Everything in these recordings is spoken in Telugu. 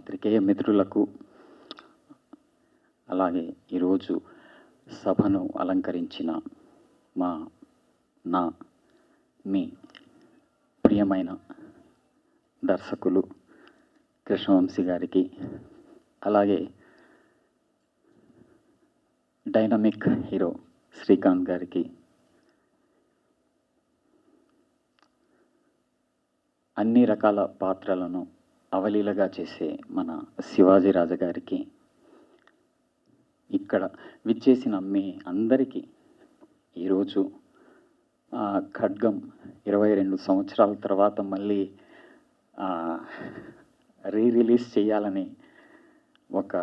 పాత్రికేయ మిత్రులకు, అలాగే ఈరోజు సభను అలంకరించిన మా నా మీ ప్రియమైన దర్శకులు కృష్ణవంశీ గారికి, అలాగే డైనమిక్ హీరో శ్రీకాంత్ గారికి, అన్ని రకాల పాత్రలను అవలీలగా చేసే మన శివాజీ రాజా గారికి, ఇక్కడ విచ్చేసిన మీ అందరికీ ఈరోజు ఖడ్గం 22 సంవత్సరాల తర్వాత మళ్ళీ రిలీజ్ చేయాలని ఒక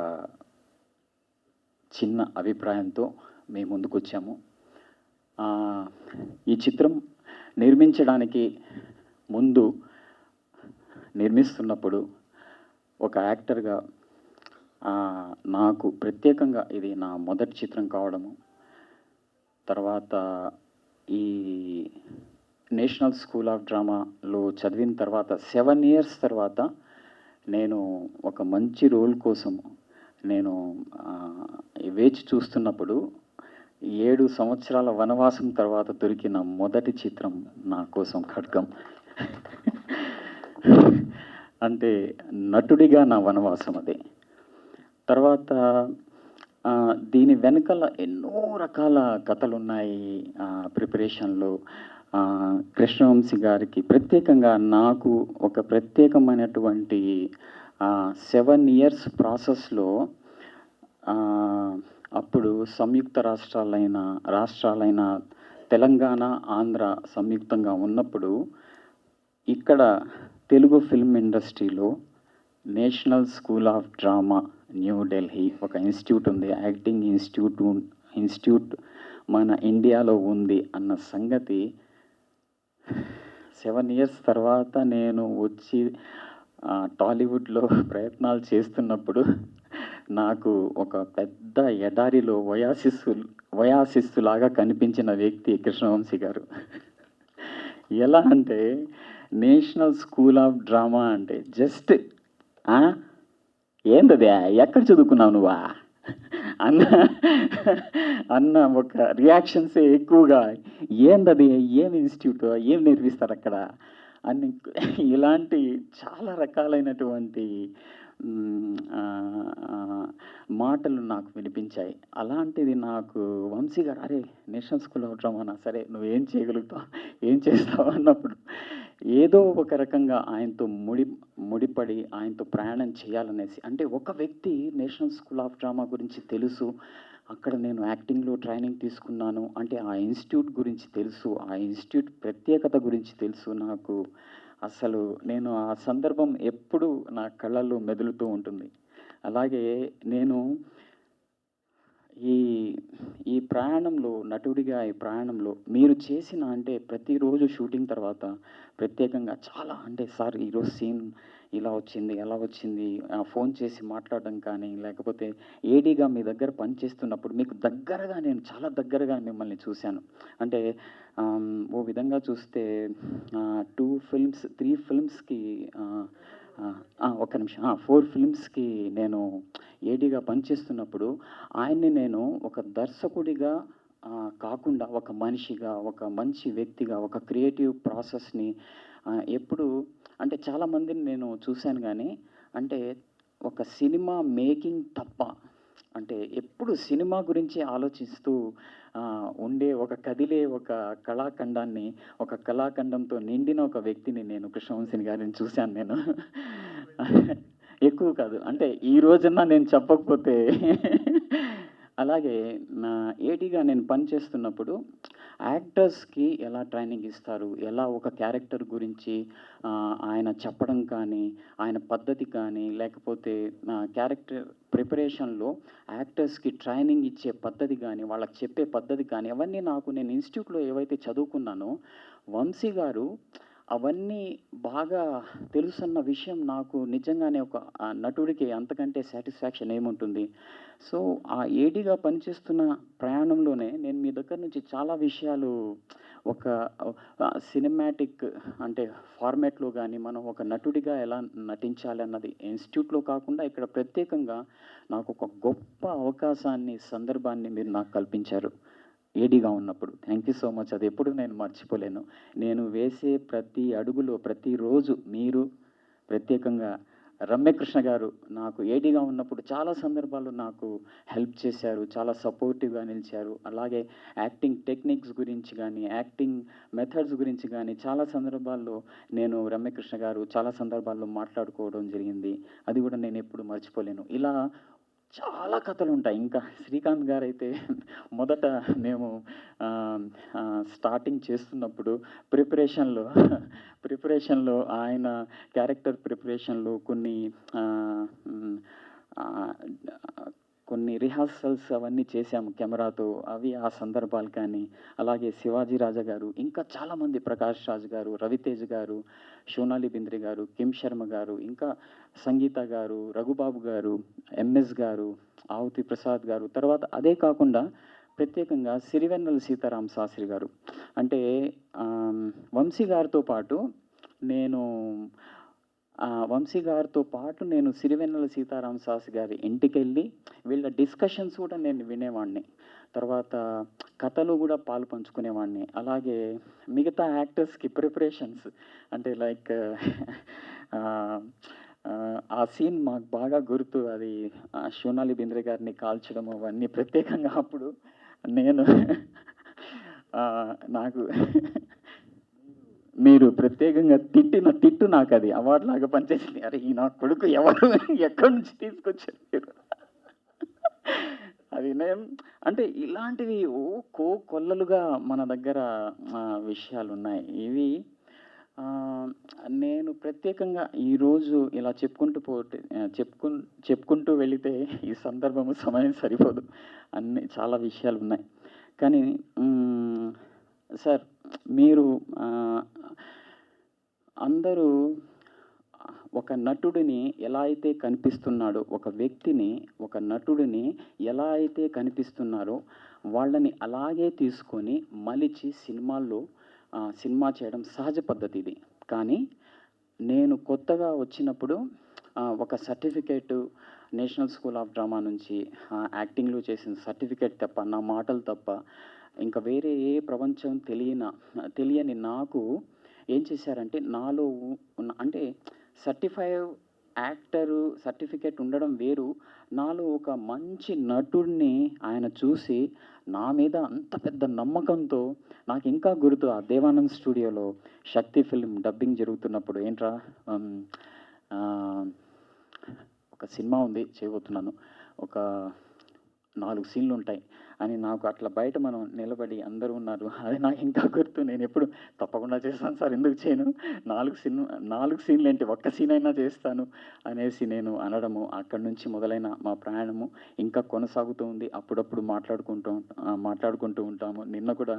చిన్న అభిప్రాయంతో మేము ముందుకు వచ్చాము. ఈ చిత్రం నిర్మించడానికి ముందు, నిర్మిస్తున్నప్పుడు ఒక యాక్టర్గా నాకు ప్రత్యేకంగా ఇది నా మొదటి చిత్రం కావడము, తర్వాత ఈ నేషనల్ స్కూల్ ఆఫ్ డ్రామాలో చదివిన తర్వాత 7 ఇయర్స్ తర్వాత నేను ఒక మంచి రోల్ కోసం నేను వేచి చూస్తున్నప్పుడు 7 సంవత్సరాల వనవాసం తర్వాత దొరికిన మొదటి చిత్రం నా కోసం ఖడ్గం. అంటే నటుడిగా నా వనవాసం అదే. తర్వాత దీని వెనకాల ఎన్నో రకాల కథలు ఉన్నాయి ప్రిపరేషన్లో. కృష్ణవంశీ గారికి ప్రత్యేకంగా నాకు ఒక ప్రత్యేకమైనటువంటి 7 ఇయర్స్ ప్రాసెస్లో అప్పుడు సంయుక్త రాష్ట్రాలైన తెలంగాణ, ఆంధ్ర సంయుక్తంగా ఉన్నప్పుడు ఇక్కడ తెలుగు ఫిల్మ్ ఇండస్ట్రీలో national school of drama New Delhi ఒక ఇన్స్టిట్యూట్ ఉంది, యాక్టింగ్ ఇన్స్టిట్యూట్ మన ఇండియాలో ఉంది అన్న సంగతి 7 ఇయర్స్ తర్వాత నేను వచ్చి టాలీవుడ్లో ప్రయత్నాలు చేస్తున్నప్పుడు నాకు ఒక పెద్ద ఎడారిలో వయాసిస్సులాగా కనిపించిన వ్యక్తి కృష్ణవంశీ గారు. ఎలా అంటే నేషనల్ స్కూల్ ఆఫ్ డ్రామా అంటే జస్ట్ ఏందది, ఎక్కడ చదువుకున్నావు నువ్వా అన్న ఒక రియాక్షన్సే ఎక్కువగా, ఏందది, ఏం ఇన్స్టిట్యూట్, ఏం నేర్పిస్తారు అక్కడ అని ఇలాంటి చాలా రకాలైనటువంటి మాటలు నాకు వినిపించాయి. అలాంటిది నాకు వంశీ గారు, అరే నేషనల్ స్కూల్ ఆఫ్ డ్రామానా, సరే నువ్వేం చేయగలుగుతావు, ఏం చేస్తావు అన్నప్పుడు ఏదో ఒక రకంగా ఆయనతో ముడిపడి ఆయనతో ప్రయాణం చేయాలనేసి. అంటే ఒక వ్యక్తి నేషనల్ స్కూల్ ఆఫ్ డ్రామా గురించి తెలుసు, అక్కడ నేను యాక్టింగ్లో ట్రైనింగ్ తీసుకున్నాను అంటే ఆ ఇన్స్టిట్యూట్ గురించి తెలుసు, ఆ ఇన్స్టిట్యూట్ ప్రత్యేకత గురించి తెలుసు నాకు. అసలు నేను ఆ సందర్భం ఎప్పుడు నా కళ్ళల్లో మెదులుతూ ఉంటుంది. అలాగే నేను ఈ ప్రయాణంలో, నటుడిగా ఈ ప్రయాణంలో మీరు చేసిన అంటే ప్రతిరోజు షూటింగ్ తర్వాత ప్రత్యేకంగా చాలా అంటే సార్ ఈరోజు సీన్ ఇలా వచ్చింది, ఎలా వచ్చింది, ఫోన్ చేసి మాట్లాడడం కానీ, లేకపోతే ఏడీగా మీ దగ్గర పనిచేస్తున్నప్పుడు మీకు దగ్గరగా, నేను చాలా దగ్గరగా మిమ్మల్ని చూశాను. అంటే ఓ విధంగా చూస్తే 2 ఫిల్మ్స్ 3 ఫిల్మ్స్కి ఒక్క నిమిషం 4 ఫిల్మ్స్కి నేను ఏడీగా పనిచేస్తున్నప్పుడు ఆయన్ని నేను ఒక దర్శకుడిగా కాకుండా ఒక మనిషిగా, ఒక మంచి వ్యక్తిగా, ఒక క్రియేటివ్ ప్రాసెస్ని ఎప్పుడు అంటే చాలామందిని నేను చూశాను కానీ అంటే ఒక సినిమా మేకింగ్ తప్ప అంటే ఎప్పుడు సినిమా గురించి ఆలోచిస్తూ ఉండే ఒక కదిలే ఒక కళాఖండాన్ని, ఒక కళాఖండంతో నిండిన ఒక వ్యక్తిని నేను కృష్ణవంశీ గారిని చూశాను నేను. ఎక్కువ కాదు అంటే ఈ రోజున నేను చెప్పకపోతే. అలాగే నా ఏడీగా నేను పనిచేస్తున్నప్పుడు యాక్టర్స్కి ఎలా ట్రైనింగ్ ఇస్తారు, ఎలా ఒక క్యారెక్టర్ గురించి ఆయన చెప్పడం కానీ, ఆయన పద్ధతి కానీ, లేకపోతే క్యారెక్టర్ ప్రిపరేషన్లో యాక్టర్స్కి ట్రైనింగ్ ఇచ్చే పద్ధతి కానీ, వాళ్ళకి చెప్పే పద్ధతి కానీ, అవన్నీ నాకు నేను ఇన్స్టిట్యూట్లో ఏవైతే చదువుకున్నానో వంశీ గారు అవన్నీ బాగా తెలుసన్న విషయం నాకు నిజంగానే ఒక నటుడికి అంతకంటే సాటిస్ఫాక్షన్ ఏముంటుంది. సో, ఆ ఏడీగా పనిచేస్తున్న ప్రయాణంలోనే నేను మీ దగ్గర నుంచి చాలా విషయాలు ఒక సినిమాటిక్ అంటే ఫార్మాట్‌లో గాని, మనం ఒక నటుడిగా ఎలా నటించాలి అన్నది ఇన్‌స్టిట్యూట్‌లో కాకుండా ఇక్కడ ప్రత్యేకంగా నాకొక గొప్ప అవకాశాన్ని, సందర్భాన్ని మీరు నాకు కల్పించారు. ఏడీగా ఉన్నప్పుడు. Thank you so much. అది ఎప్పుడు నేను మర్చిపోలేను. నేను వేసే ప్రతి అడుగులో, ప్రతిరోజు మీరు ప్రత్యేకంగా రమ్యకృష్ణ గారు నాకు ఏడీగా ఉన్నప్పుడు చాలా సందర్భాల్లో నాకు హెల్ప్ చేశారు. చాలా సపోర్టివ్‌గా నిలిచారు. అలాగే యాక్టింగ్ టెక్నిక్స్ గురించి గానీ, యాక్టింగ్ మెథడ్స్ గురించి గానీ చాలా సందర్భాల్లో నేను రమ్యకృష్ణ గారు చాలా సందర్భాల్లో మాట్లాడుకోవడం జరిగింది. అది కూడా నేనెప్పుడు మర్చిపోలేను. ఇలా చాలా కథలుంటాయి. ఇంకా శ్రీకాంత్ గారైతే మొదట మేము స్టార్టింగ్ చేస్తున్నప్పుడు ప్రిపరేషన్‌లో ప్రిపరేషన్‌లో ఆయన క్యారెక్టర్ ప్రిపరేషన్‌లో ఆహ్, కొన్ని రిహార్సల్స్ అవన్నీ చేశాము కెమెరాతో. అవి ఆ సందర్భాలు కానీ, అలాగే శివాజీ రాజా గారు, ఇంకా చాలామంది ప్రకాష్ రాజ్ గారు, రవితేజ్ గారు, సోనాలి బింద్రే గారు, కిమ్ శర్మ గారు, ఇంకా సంగీత గారు, రఘుబాబు గారు, ఎంఎస్ గారు, ఆవుతి ప్రసాద్ గారు, తర్వాత అదే కాకుండా ప్రత్యేకంగా సిరివెన్నెల సీతారామ శాస్త్రి గారు. అంటే వంశీ గారితో పాటు నేను వంశీ గారితో పాటు నేను సిరివెన్నెల సీతారామ శాస్త్రి గారి ఇంటికెళ్ళి వీళ్ళ డిస్కషన్స్ కూడా నేను వినేవాడిని. తర్వాత కథలో కూడా పాలు పంచుకునేవాడిని. అలాగే మిగతా యాక్టర్స్‌కి ప్రిపరేషన్స్ అంటే లైక్ ఆ సీన్ మాకు బాగా గుర్తు. అది సోనాలి బింద్రే గారిని కాల్చడం అవన్నీ ప్రత్యేకంగా అప్పుడు నేను నాకు మీరు ప్రత్యేకంగా తిట్టిన తిట్టు నాకది అవార్డ్‌లాగా పనిచేసింది. అరే! ఈ నా కొడుకు ఎవరు ఎక్కడి నుంచి తీసుకొచ్చారు మీరు? అది నేను అంటే ఇలాంటివి కొల్లలుగా మన దగ్గర విషయాలున్నాయి. ఇవి ఆహ్, నేను ప్రత్యేకంగా ఈరోజు ఇలా చెప్పుకుంటూ వెళితే ఈ సందర్భము, సమయం సరిపోదు. చాలా విషయాలున్నాయి. కానీ సార్ మీరు అందరూ ఒక నటుడిని ఎలా అయితే కనిపిస్తున్నాడో, ఒక వ్యక్తిని, ఒక నటుడిని ఎలా అయితే కనిపిస్తున్నారో, వాళ్ళని అలాగే తీసుకొని మలిచి సినిమాల్లో సినిమా చేయడం సహజ పద్ధతి ఇది. కానీ నేను కొత్తగా వచ్చినప్పుడు ఒక certificate national school of drama నుంచి యాక్టింగ్‌లో చేసిన సర్టిఫికేట్ తప్ప, నా మాటలు తప్ప, ఇంకా వేరే ఏ ప్రపంచం తెలియని నాకు ఏం చేశారంటే నాలో అంటే సర్టిఫైడ్ యాక్టరు సర్టిఫికేట్ ఉండడం వేరు. నాలో ఒక మంచి నటుడిని ఆయన చూసి నా మీద అంత పెద్ద నమ్మకంతో నాకు ఇంకా గుర్తు ఆ దేవానంద్ స్టూడియోలో శక్తి ఫిల్మ్ డబ్బింగ్ జరుగుతున్నప్పుడు ఏంట్రా ఒక సినిమా ఉంది చేయబోతున్నాను. ఒక 4 సీన్లు ఉంటాయి అని నాకు అట్లా బయట మనం నిలబడి అందరూ ఉన్నారు. అది నాకు ఇంకా గుర్తు. నేనెప్పుడు తప్పకుండా చేస్తాను సార్, ఎందుకు చేయను? 4 సీన్లు ఏంటి, ఒక్క సీన్ అయినా చేస్తాను అనేసి నేను అనడము. అక్కడి నుంచి మొదలైన మా ప్రయాణము ఇంకా కొనసాగుతూ ఉంది. అప్పుడప్పుడు మాట్లాడుకుంటూ ఉంటాము. నిన్న కూడా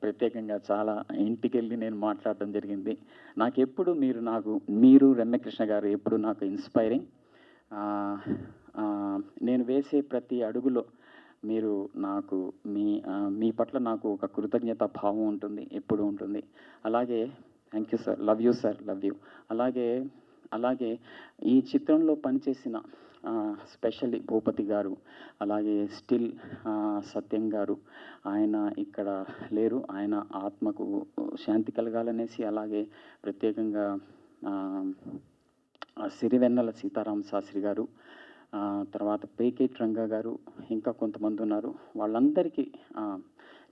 ప్రత్యేకంగా చాలా ఇంటికెళ్ళి నేను మాట్లాడడం జరిగింది. నాకెప్పుడు మీరు రమ్యకృష్ణ గారు ఎప్పుడు నాకు ఇన్స్పైరింగ్. నేను వేసే ప్రతి అడుగులో మీరు నాకు మీ పట్ల నాకు ఒక కృతజ్ఞత భావం ఉంటుంది, ఎప్పుడూ ఉంటుంది. అలాగే thank you sir, love you sir, love you. అలాగే ఈ చిత్రంలో పనిచేసిన స్పెషల్లీ భూపతి గారు, అలాగే స్టిల్ సత్యం గారు, ఆయన ఇక్కడ లేరు. ఆయన ఆత్మకు శాంతి కలగాలనేసి, అలాగే ప్రత్యేకంగా సిరివెన్నెల సీతారామ శాస్త్రి గారు, తర్వాత పేకేటి రంగా గారు, ఇంకా కొంతమంది ఉన్నారు. వాళ్ళందరికీ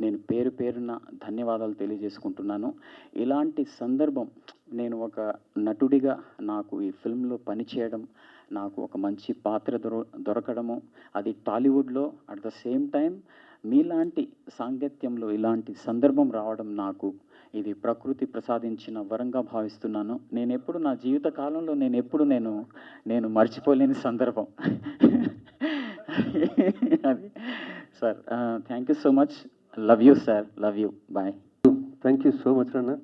నేను పేరు పేరున ధన్యవాదాలు తెలియజేసుకుంటున్నాను. ఇలాంటి సందర్భం నేను ఒక నటుడిగా నాకు ఈ ఫిల్మ్‌లో పనిచేయడం, నాకు ఒక మంచి పాత్ర దొరకడము, అది టాలీవుడ్‌లో అట్ ద సేమ్ టైమ్ మీలాంటి సాంగత్యంలో ఇలాంటి సందర్భం రావడం నాకు ఇది ప్రకృతి ప్రసాదించిన వరంగా భావిస్తున్నాను. నేనెప్పుడు నా జీవిత కాలంలో నేను మర్చిపోలేని సందర్భం. అది sir. Thank you so much. Love you sir, love you. Bye. Thank you so much అన్న.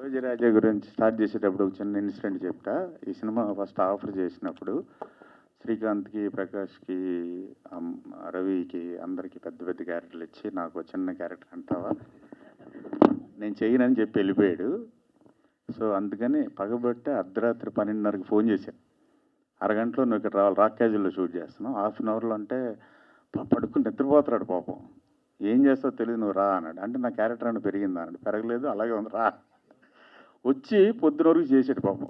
శివాజీరాజా గురించి స్టార్ట్ చేసేటప్పుడు ఒక చిన్న ఇన్సిడెంట్ చెప్తా. ఈ సినిమా ఫస్ట్ ఆఫర్ చేసినప్పుడు శ్రీకాంత్కి, ప్రకాష్కి, రవికి అందరికీ పెద్ద పెద్ద క్యారెక్టర్లు ఇచ్చి నాకు చిన్న క్యారెక్టర్ అంటావా నేను చేయనని చెప్పి వెళ్ళిపోయాడు. సో అందుకని పగబట్టే అర్ధరాత్రి 12:30కి ఫోన్ చేశాను. అరగంటలో నువ్వు ఇక్కడ రావాలి, రాక్ క్యాజువల్లో షూట్ చేస్తున్నావు, హాఫ్ అన్ అవర్లో అంటే పడుకుని నిద్రపోతున్నాడు పాపం. ఏం చేస్తావు తెలియదు, నువ్వు రా అన్నాడు. అంటే నా క్యారెక్టర్ అని పెరిగిందా అన్నాడు. పెరగలేదు, అలాగే ఉంది, రా. వచ్చి పొద్దున వరకు చేసాడు పాపం.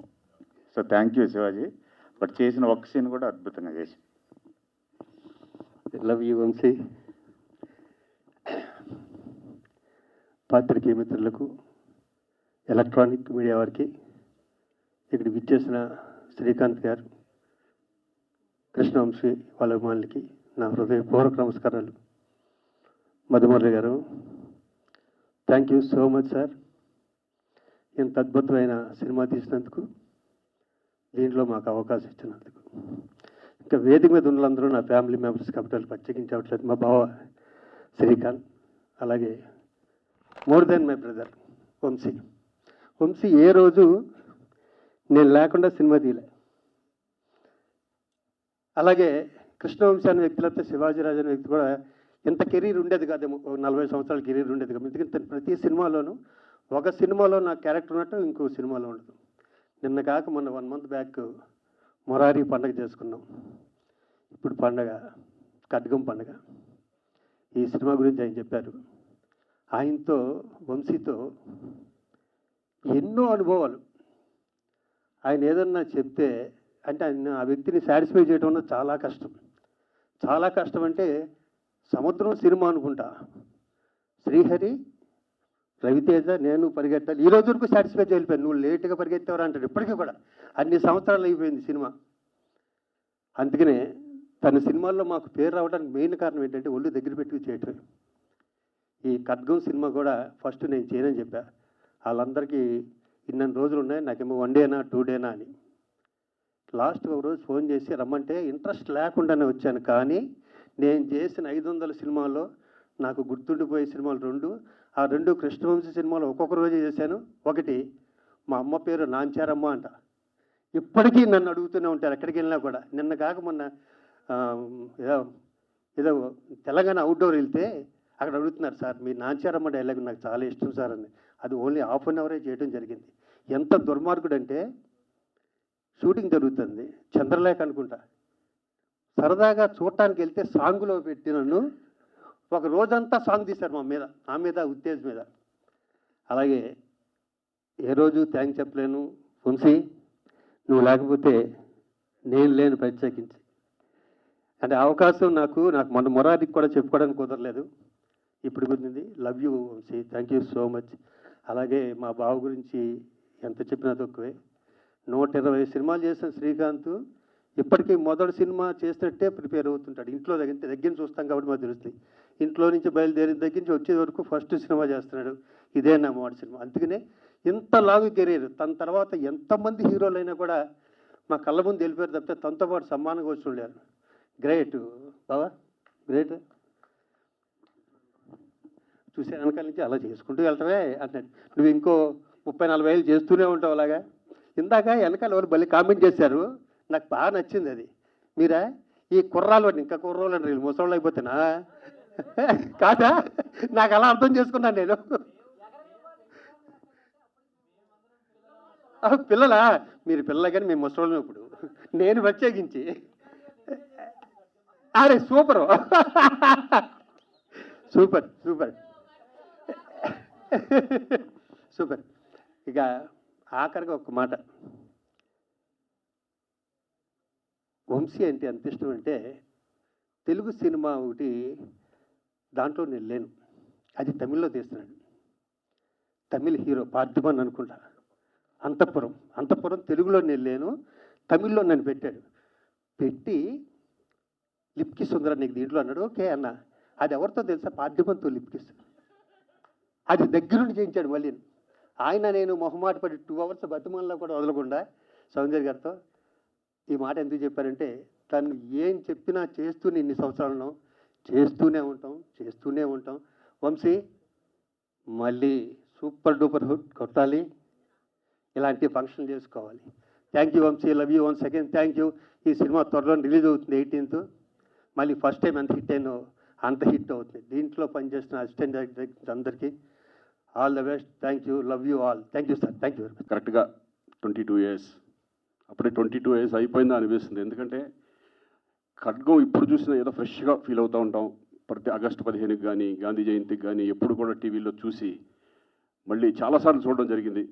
So thank you Sivaji. But చేసిన ఒక్క సీన్ కూడా అద్భుతంగా చేసి. Love you Vamsi. పాత్రికేయ మిత్రులకు, ఎలక్ట్రానిక్ మీడియా వారికి, ఇక్కడ విచ్చేసిన శ్రీకాంత్ గారు, కృష్ణవంశీ వాళ్ళ అభిమానులకి నా హృదయపూర్వక నమస్కారాలు. మధుమురళి గారు, thank you so much sir. ఇంత అద్భుతమైన సినిమా తీసినందుకు, దీంట్లో మాకు అవకాశం ఇచ్చినందుకు. ఇంకా వేదిక మీద ఉన్నందరూ నా ఫ్యామిలీ మెంబర్స్ కాబట్టి ప్రత్యేకించవట్లేదు. మా బావ శ్రీకాంత్, అలాగే more than my brother Vamshi. Vamshi ఏ రోజు నేను లేకుండా సినిమా తీయలే. అలాగే కృష్ణవంశీ అనే వ్యక్తి, లేకపోతే శివాజీరాజు అనే వ్యక్తి కూడా ఇంత కెరీర్ ఉండేది కాదేమో, 40 సంవత్సరాల కెరీర్ ఉండేది కాదు. ఎందుకంటే ప్రతి సినిమాలోనూ ఒక సినిమాలో నా క్యారెక్టర్ ఉన్నట్టు ఇంకో సినిమాలో ఉండదు. నిన్న కాక మొన్న 1 మంత్ బ్యాక్ మొరారి పండగ చేసుకున్నాం. ఇప్పుడు పండగ ఖడ్గం పండగ. ఈ సినిమా గురించి ఆయన చెప్పారు. ఆయనతో, వంశీతో ఎన్నో అనుభవాలు. ఆయన ఏదన్నా చెప్తే అంటే ఆయన ఆ వ్యక్తిని సాటిస్ఫై చేయడం అన్నది చాలా కష్టం. చాలా కష్టం అంటే సముద్రం సినిమా అనుకుంటా, శ్రీహరి, రవితేజ, నేను పరిగెత్తాలి. ఈ రోజు వరకు సాటిస్ఫై చేయలేకపోయాను. నువ్వు లేట్గా పరిగెత్తావరా అంటాడు. ఇప్పటికీ కూడా అన్ని సంవత్సరాలు అయిపోయింది సినిమా. అందుకనే తన సినిమాల్లో మాకు పేరు రావడానికి మెయిన్ కారణం ఏంటంటే ఒళ్ళు దగ్గర పెట్టుకు చేయటం. ఈ ఖడ్గం సినిమా కూడా ఫస్ట్ నేను చేయనని చెప్పా. వాళ్ళందరికీ ఇన్ని రోజులు ఉన్నాయి, నాకేమో 1 డేనా 2 డేనా అని. లాస్ట్ ఒక రోజు ఫోన్ చేసి రమ్మంటే ఇంట్రెస్ట్ లేకుండానే వచ్చాను. కానీ నేను చేసిన 500 సినిమాల్లో నాకు గుర్తుండిపోయే సినిమాలు 2. ఆ 2 కృష్ణవంశీ సినిమాలు ఒక్కొక్క రోజే చేశాను. ఒకటి మా అమ్మ పేరు నాంచారమ్మ అంట. ఇప్పటికీ నన్ను అడుగుతూనే ఉంటారు ఎక్కడికి వెళ్ళినా కూడా. నిన్న కాక మొన్న ఏదో తెలంగాణ అవుట్డోర్ వెళ్తే అక్కడ అడుగుతున్నారు, సార్ మీ నాంచారమ్మ డైలాగ్ నాకు చాలా ఇష్టం సార్ అని. అది ఓన్లీ హాఫ్ అన్ అవరే చేయడం జరిగింది. ఎంత దుర్మార్గుడు అంటే, షూటింగ్ జరుగుతుంది, చంద్రలేఖ అనుకుంటా, సరదాగా చూడటానికి వెళ్తే సాంగులో పెట్టి నన్ను ఒక రోజంతా సాంగ్ తీశారు నా మీద ఉత్తేజ్ మీద. అలాగే ఏ రోజు థ్యాంక్స్ చెప్పలేను వంశీ, నువ్వు లేకపోతే నేను లేను ప్రత్యేకించి. అంటే అవకాశం నాకు మొన్న మొరారికి కూడా చెప్పుకోవడానికి కుదరలేదు, ఇప్పుడు కుదిరింది. Love you Vamsi, thank you so much. అలాగే మా బావ గురించి ఎంత చెప్పినా తక్కువే. 120 సినిమాలు చేసిన శ్రీకాంత్ ఇప్పటికీ మొదటి సినిమా చేసినట్టే ప్రిపేర్ అవుతుంటాడు. ఇంట్లో దగ్గర చూస్తాం కాబట్టి మాకు తెలుస్తుంది. ఇంట్లో నుంచి బయలుదేరిన దగ్గర నుంచి వచ్చే వరకు ఫస్ట్ సినిమా చేస్తున్నాడు. ఇదే నా మొదటి సినిమా. అందుకనే ఇంత లాంగ్ కెరీర్. తన తర్వాత ఎంతమంది హీరోలు అయినా కూడా మా కళ్ళ ముందు వెళ్ళిపోయారు తప్పితే తనతో పాటు సమానంగా వచ్చి ఉండేవారు. గ్రేట్ బావా, గ్రేట్. చూసే వెనకాల నుంచి అలా చేసుకుంటూ వెళ్తావే అంటున్నాడు. నువ్వు ఇంకో 30-40 ఏళ్ళు చేస్తూనే ఉంటావు అలాగా. ఇందాక వెనకాల ఎవరు మళ్ళీ కామెంట్ చేశారు, నాకు బాగా నచ్చింది అది. మీరా ఈ కుర్రాలు అని, ఇంకా కుర్రోళ్ళు అంటారు, ముసలోళ్ళు అయిపోతేనా కాదా? నాకు అలా అర్థం చేసుకున్నాను నేను. పిల్లలా? మీరు పిల్లలు కానీ మేము ముసలోళ్ళం. ఇప్పుడు నేను ప్రత్యేకించి అరే సూపర్ సూపర్ సూపర్ సూపర్. ఇక ఆఖరిగా ఒక మాట, వంశీ అంటే ఎంత ఇష్టం అంటే, తెలుగు సినిమా ఒకటి దాంట్లో నేను లేను, అది తమిళ్లో తీస్తున్నాడు. తమిళ్ హీరో పార్థిబన్ అనుకుంటా, అంతఃపురం తెలుగులో నేను లేను, తమిళ్లో నన్ను పెట్టాడు. పెట్టి లిప్ కిస్ ఉందిరా నీకు దీంట్లో అన్నాడు. ఓకే అన్న. అది ఎవరితో తెలుసా? పార్థిబన్తో లిప్ కిస్. అది దగ్గరుండి చేయించాడు మళ్ళీ. ఆయన నేను మొహమాట పడి 2 అవర్స్ బతిమల్లో కూడా వదలకుండా సౌందర్య గారితో ఈ మాట ఎందుకు చెప్పారంటే, తను ఏం చెప్పినా చేస్తూనే ఇన్ని సంవత్సరాలను చేస్తూనే ఉంటాం. వంశీ మళ్ళీ సూపర్ డూపర్ హిట్ కొట్టాలి, ఇలాంటి ఫంక్షన్లు చేసుకోవాలి. Thank you Vamsi, love you one second, thank you. ఈ సినిమా త్వరలో రిలీజ్ అవుతుంది 18th. మళ్ళీ ఫస్ట్ టైం ఎంత హిట్ అయినో అంత హిట్ అవుతుంది. దీంట్లో పనిచేస్తున్న అసిస్టెంట్ డైరెక్టర్స్ అందరికీ all the best. Thank you, love you all. Thank you sir, thank you very much. కరెక్ట్గా 22 years, అప్పుడే 22 years అయిపోయిందా అనిపిస్తుంది. ఎందుకంటే ఖడ్గం ఇప్పుడు చూసినా ఏదో ఫ్రెష్గా ఫీల్ అవుతూ ఉంటాం. ప్రతి ఆగస్టు 15కి కానీ గాంధీ జయంతికి కానీ ఎప్పుడు కూడా టీవీలో చూసి మళ్ళీ చాలాసార్లు చూడడం జరిగింది.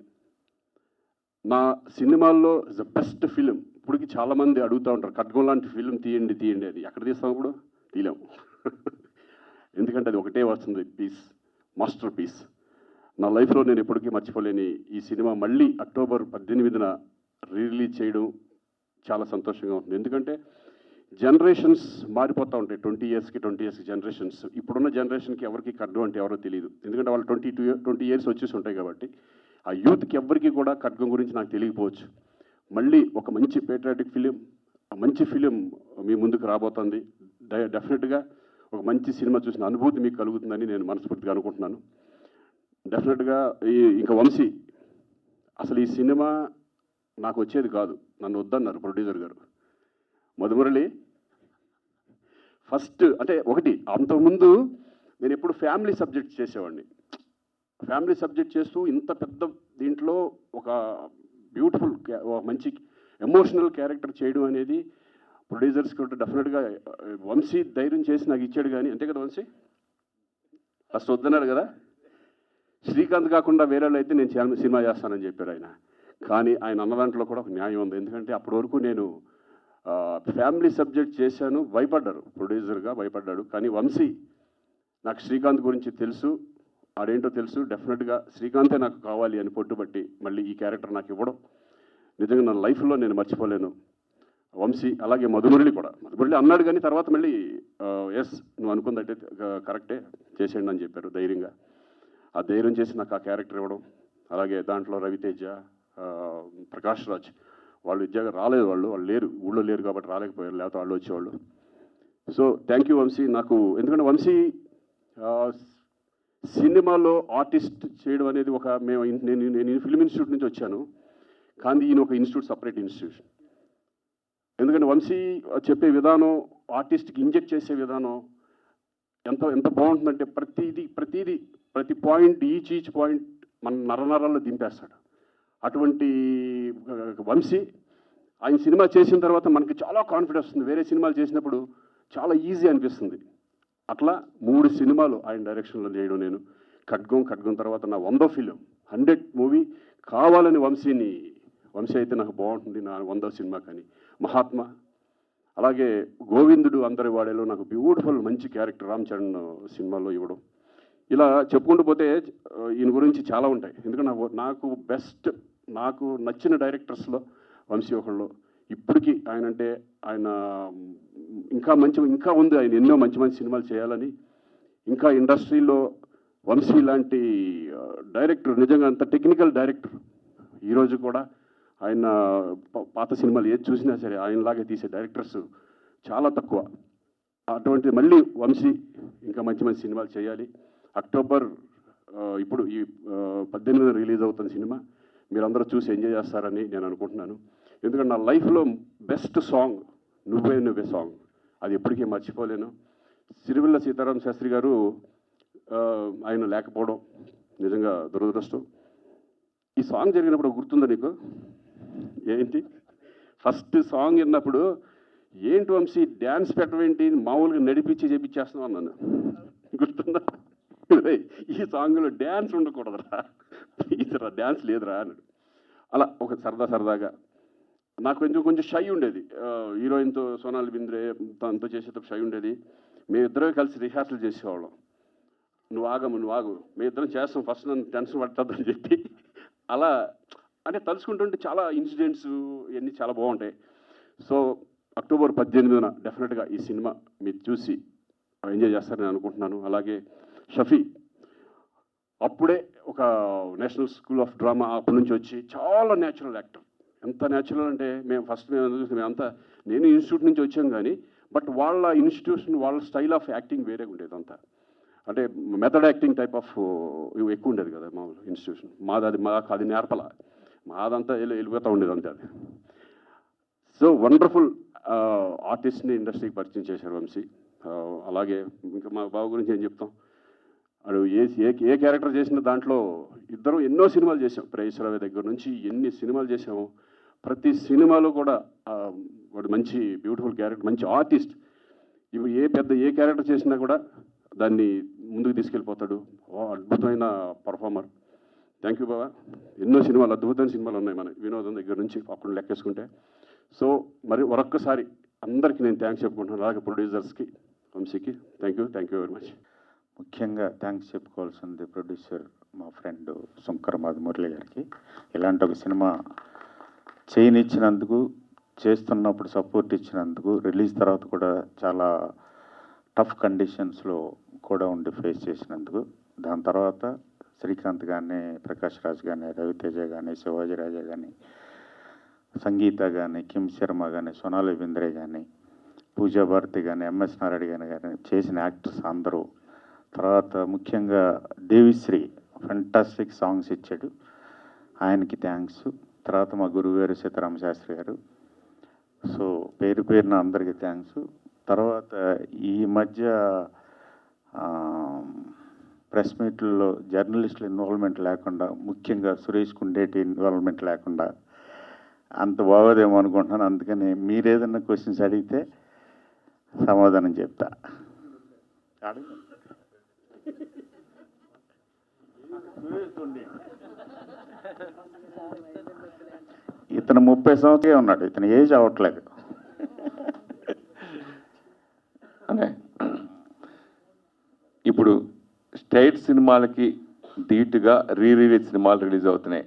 నా సినిమాల్లో ద బెస్ట్ ఫిలిం ఇప్పటికి చాలామంది అడుగుతూ ఉంటారు, ఖడ్గం లాంటి ఫిలిం తీయండి తీయండి అని. ఎక్కడ తీస్తాం ఇప్పుడు? తీయలేము. ఎందుకంటే అది ఒకటే వస్తుంది, పీస్, మాస్టర్ పీస్. నా లైఫ్లో నేను ఎప్పటికీ మర్చిపోలేని ఈ సినిమా మళ్ళీ అక్టోబర్ 18న రిలీజ్ చేయడం చాలా సంతోషంగా ఉంటుంది. ఎందుకంటే జనరేషన్స్ మారిపోతూ ఉంటాయి. 20 years జనరేషన్స్. ఇప్పుడున్న జనరేషన్కి ఎవరికి ఖడ్గం అంటే ఎవరో తెలియదు. ఎందుకంటే వాళ్ళు 20 years వచ్చేసి ఉంటాయి కాబట్టి ఆ యూత్కి ఎవరికి కూడా ఖడ్గం గురించి నాకు తెలియకపోవచ్చు. మళ్ళీ ఒక మంచి పేట్రియాటిక్ ఫిలిం, మంచి ఫిలిం మీ ముందుకు రాబోతుంది. డెఫినెట్గా ఒక మంచి సినిమా చూసిన అనుభూతి మీకు కలుగుతుందని నేను మనస్ఫూర్తిగా అనుకుంటున్నాను. డెఫినెట్గా ఇంకా వంశీ, అసలు ఈ సినిమా నాకు వచ్చేది కాదు, నన్ను వద్దన్నారు ప్రొడ్యూసర్ గారు. మధుమురళి ఫస్ట్ అంటే ఒకటి, అంతకుముందు నేను ఎప్పుడు ఫ్యామిలీ సబ్జెక్ట్ చేసేవాడిని. ఫ్యామిలీ సబ్జెక్ట్ చేస్తూ ఇంత పెద్ద దీంట్లో ఒక బ్యూటిఫుల్ మంచి ఎమోషనల్ క్యారెక్టర్ చేయడం అనేది ప్రొడ్యూసర్స్కి కూడా డెఫినెట్గా వంశీ ధైర్యం చేసి నాకు ఇచ్చాడు. కానీ అంతే కదా వంశీ, ఫస్ట్ వద్దన్నాడు కదా. శ్రీకాంత్ కాకుండా వేరే వాళ్ళు అయితే నేను సినిమా చేస్తానని చెప్పారు ఆయన. కానీ ఆయన అన్న దాంట్లో కూడా ఒక న్యాయం ఉంది. ఎందుకంటే అప్పటి వరకు నేను ఫ్యామిలీ సబ్జెక్ట్ చేశాను, భయపడ్డారు, ప్రొడ్యూసర్గా భయపడ్డాడు. కానీ వంశీ నాకు శ్రీకాంత్ గురించి తెలుసు, ఆడేంటో తెలుసు. డెఫినెట్గా శ్రీకాంతే నాకు కావాలి అని పట్టుబట్టి మళ్ళీ ఈ క్యారెక్టర్ నాకు ఇవ్వడం నిజంగా నా లైఫ్లో నేను మర్చిపోలేను. వంశీ అలాగే మధుమురళి కూడా. మధుమురళి అన్నాడు కానీ తర్వాత మళ్ళీ ఎస్ నువ్వు అనుకుందంటే కరెక్టే చేసేయండి అని చెప్పారు ధైర్యంగా. ఆ ధైర్యం చేసి నాకు ఆ క్యారెక్టర్ ఇవ్వడం. అలాగే దాంట్లో రవితేజ, ప్రకాష్ రాజ్ వాళ్ళు విద్యగా రాలేదు, వాళ్ళు లేరు, ఊళ్ళో లేరు కాబట్టి రాలేకపోయారు, లేకపోతే వాళ్ళు వచ్చేవాళ్ళు. So thank you Vamsi. నాకు ఎందుకంటే వంశీ సినిమాలో ఆర్టిస్ట్ చేయడం అనేది ఒక నేను ఫిల్మ్ ఇన్స్టిట్యూట్ నుంచి వచ్చాను, కానీ ఈయన ఒక ఇన్స్టిట్యూట్, సపరేట్ ఇన్స్టిట్యూషన్. ఎందుకంటే వంశీ చెప్పే విధానం, ఆర్టిస్ట్కి ఇంజెక్ట్ చేసే విధానం ఎంత బాగుంటుందంటే ప్రతి పాయింట్, ఈచ్ పాయింట్ మన నరనరాల్లో దింపేస్తాడు. అటువంటి వంశీ ఆయన సినిమా చేసిన తర్వాత మనకి చాలా కాన్ఫిడెన్స్ వస్తుంది. వేరే సినిమాలు చేసినప్పుడు చాలా ఈజీ అనిపిస్తుంది. అట్లా 3 సినిమాలు ఆయన డైరెక్షన్లో చేయడం. నేను ఖడ్గం తర్వాత నా 100వ ఫిలిం, 100 మూవీ కావాలని వంశీ అయితే నాకు బాగుంటుంది నా 100వ సినిమా. కానీ మహాత్మా, అలాగే గోవిందుడు అందరి వాడేలో నాకు బ్యూటిఫుల్ మంచి క్యారెక్టర్ రామ్ చరణ్ సినిమాలో ఇవ్వడం. ఇలా చెప్పుకుంటూ పోతే ఈయన గురించి చాలా ఉంటాయి. ఎందుకంటే నాకు నచ్చిన డైరెక్టర్స్లో వంశీ ఒకళ్ళు. ఇప్పటికీ ఆయన ఇంకా ఉంది, ఆయన ఎన్నో మంచి సినిమాలు చేయాలని. ఇంకా ఇండస్ట్రీలో వంశీ లాంటి డైరెక్టర్, నిజంగా అంత టెక్నికల్ డైరెక్టర్ ఈరోజు కూడా ఆయన పాత సినిమాలు ఏది చూసినా సరే ఆయనలాగే తీసే డైరెక్టర్స్ చాలా తక్కువ. అటువంటి మళ్ళీ వంశీ ఇంకా మంచి సినిమాలు చేయాలి. అక్టోబర్ ఇప్పుడు ఈ 18న రిలీజ్ అవుతున్న సినిమా మీరందరూ చూసి ఎంజాయ్ చేస్తారని నేను అనుకుంటున్నాను. ఎందుకంటే నా లైఫ్లో బెస్ట్ సాంగ్ నువ్వే సాంగ్, అది ఎప్పటికీ మర్చిపోలేను. సిరివెల్ల సీతారామ శాస్త్రి గారు ఆయన లేకపోవడం నిజంగా దురదృష్టం. ఈ సాంగ్ జరిగినప్పుడు గుర్తుందా నీకు? ఏంటి ఫస్ట్ సాంగ్ విన్నప్పుడు ఏంటి వంశీ డ్యాన్స్ పెట్టవేంటి, మామూలుగా నడిపించి చేపించేస్తున్నావు అన్నాను. గుర్తుందా? ఈ సాంగ్లో డ్యాన్స్ ఉండకూడదురా, ప్లీజ్ రా, డ్యాన్స్ లేదురా అన్నాడు. అలా ఒక సరదాగా నాకు కొంచెం షై ఉండేది. హీరోయిన్తో, సోనాలి బింద్రే తనతో చేసేటప్పుడు షై ఉండేది. మేమిద్దరమే కలిసి రిహార్సల్ చేసేవాళ్ళం. నువ్వు ఆగు, మేమిద్దరం చేస్తాం, ఫస్ట్ నన్ను టెన్షన్ పట్టద్దని చెప్పి. అలా అంటే తలుచుకుంటుంటే చాలా ఇన్సిడెంట్స్ ఇవన్నీ చాలా బాగుంటాయి. సో అక్టోబర్ 18న డెఫినెట్గా ఈ సినిమా మీరు చూసి ఎంజాయ్ చేస్తారని అనుకుంటున్నాను. అలాగే షఫీ అప్పుడే ఒక నేషనల్ స్కూల్ ఆఫ్ డ్రామా అప్పటి నుంచి వచ్చి చాలా న్యాచురల్ యాక్టర్. ఎంత న్యాచురల్ అంటే నేను ఇన్స్టిట్యూట్ నుంచి వచ్చాం కానీ బట్ వాళ్ళ ఇన్స్టిట్యూషన్, వాళ్ళ స్టైల్ ఆఫ్ యాక్టింగ్ వేరే ఉండేది. అంతా అంటే మెథడ్ యాక్టింగ్ టైప్ ఆఫ్ ఎక్కువ ఉండేది కదా మామూలు ఇన్స్టిట్యూషన్. మాకు అది నేర్పల. మాదంతా వెళ్ళిపోతూ ఉండేది అంతే అది. సో వండర్ఫుల్ ఆర్టిస్ట్ని ఇండస్ట్రీకి పరిచయం చేశారు వంశీ. అలాగే ఇంకా మా బాబు గురించి ఏం చెప్తాం, వాడు ఏ క్యారెక్టర్ చేసిన దాంట్లో ఇద్దరం ఎన్నో సినిమాలు చేసాం. ప్రేయశ్రావు దగ్గర నుంచి ఎన్ని సినిమాలు చేసాము. ప్రతి సినిమాలో కూడా వాడు మంచి బ్యూటిఫుల్ క్యారెక్టర్, మంచి ఆర్టిస్ట్. ఇప్పుడు ఏ క్యారెక్టర్ చేసినా కూడా దాన్ని ముందుకు తీసుకెళ్ళిపోతాడు. అద్భుతమైన పర్ఫార్మర్. థ్యాంక్ యూ బాబా. ఎన్నో సినిమాలు, అద్భుతమైన సినిమాలు ఉన్నాయి మన వినోదం దగ్గర నుంచి అప్పుడు లెక్కేసుకుంటే. సో మరి మరొక్కసారి అందరికీ నేను థ్యాంక్స్ చెప్పుకుంటున్నాను. అలాగే ప్రొడ్యూసర్స్కి, వంశీకి థ్యాంక్ యూ వెరీ మచ్. ముఖ్యంగా థ్యాంక్స్ చెప్పుకోవాల్సింది ప్రొడ్యూసర్ మా ఫ్రెండ్ శంకర్ మురళి గారికి. ఇలాంటి ఒక సినిమా చేయనిచ్చినందుకు, చేస్తున్నప్పుడు సపోర్ట్ ఇచ్చినందుకు, రిలీజ్ తర్వాత కూడా చాలా టఫ్ కండిషన్స్లో కూడా ఉండి ఫేస్ చేసినందుకు, దాని తర్వాత శ్రీకాంత్ కానీ, ప్రకాష్ రాజ్ కానీ, రవితేజ కానీ, శివాజీ రాజా కానీ, సంగీత కానీ, కిమ్ శర్మ కానీ, సోనాలి బింద్రే కానీ, పూజా భారతి కానీ, ఎంఎస్ నారాయణ కానీ చేసిన యాక్టర్స్ అందరూ, తర్వాత ముఖ్యంగా దేవిశ్రీ ఫెంటాస్టిక్ సాంగ్స్ ఇచ్చాడు, ఆయనకి థ్యాంక్స్. తర్వాత మా గురువుగారు సీతారామ శాస్త్రి గారు. సో పేరున అందరికీ థ్యాంక్స్. తర్వాత ఈ మధ్య ప్రెస్ మీట్లలో జర్నలిస్టుల ఇన్వాల్వ్మెంట్ లేకుండా, ముఖ్యంగా సురేష్ కుండేటి ఇన్వాల్వ్మెంట్ లేకుండా అంత బాగోదేమో అనుకుంటున్నాను. అందుకని మీరు ఏదైనా క్వశ్చన్స్ అడిగితే సమాధానం చెప్తా. ఇతను 30 సంవత్సరాలే ఉన్నాడు, ఇతను ఏజ్ అవ్వట్లేదు. అనే ఇప్పుడు స్టేట్ సినిమాలకి ధీటుగా రిలీజ్ సినిమాలు రిలీజ్ అవుతున్నాయి.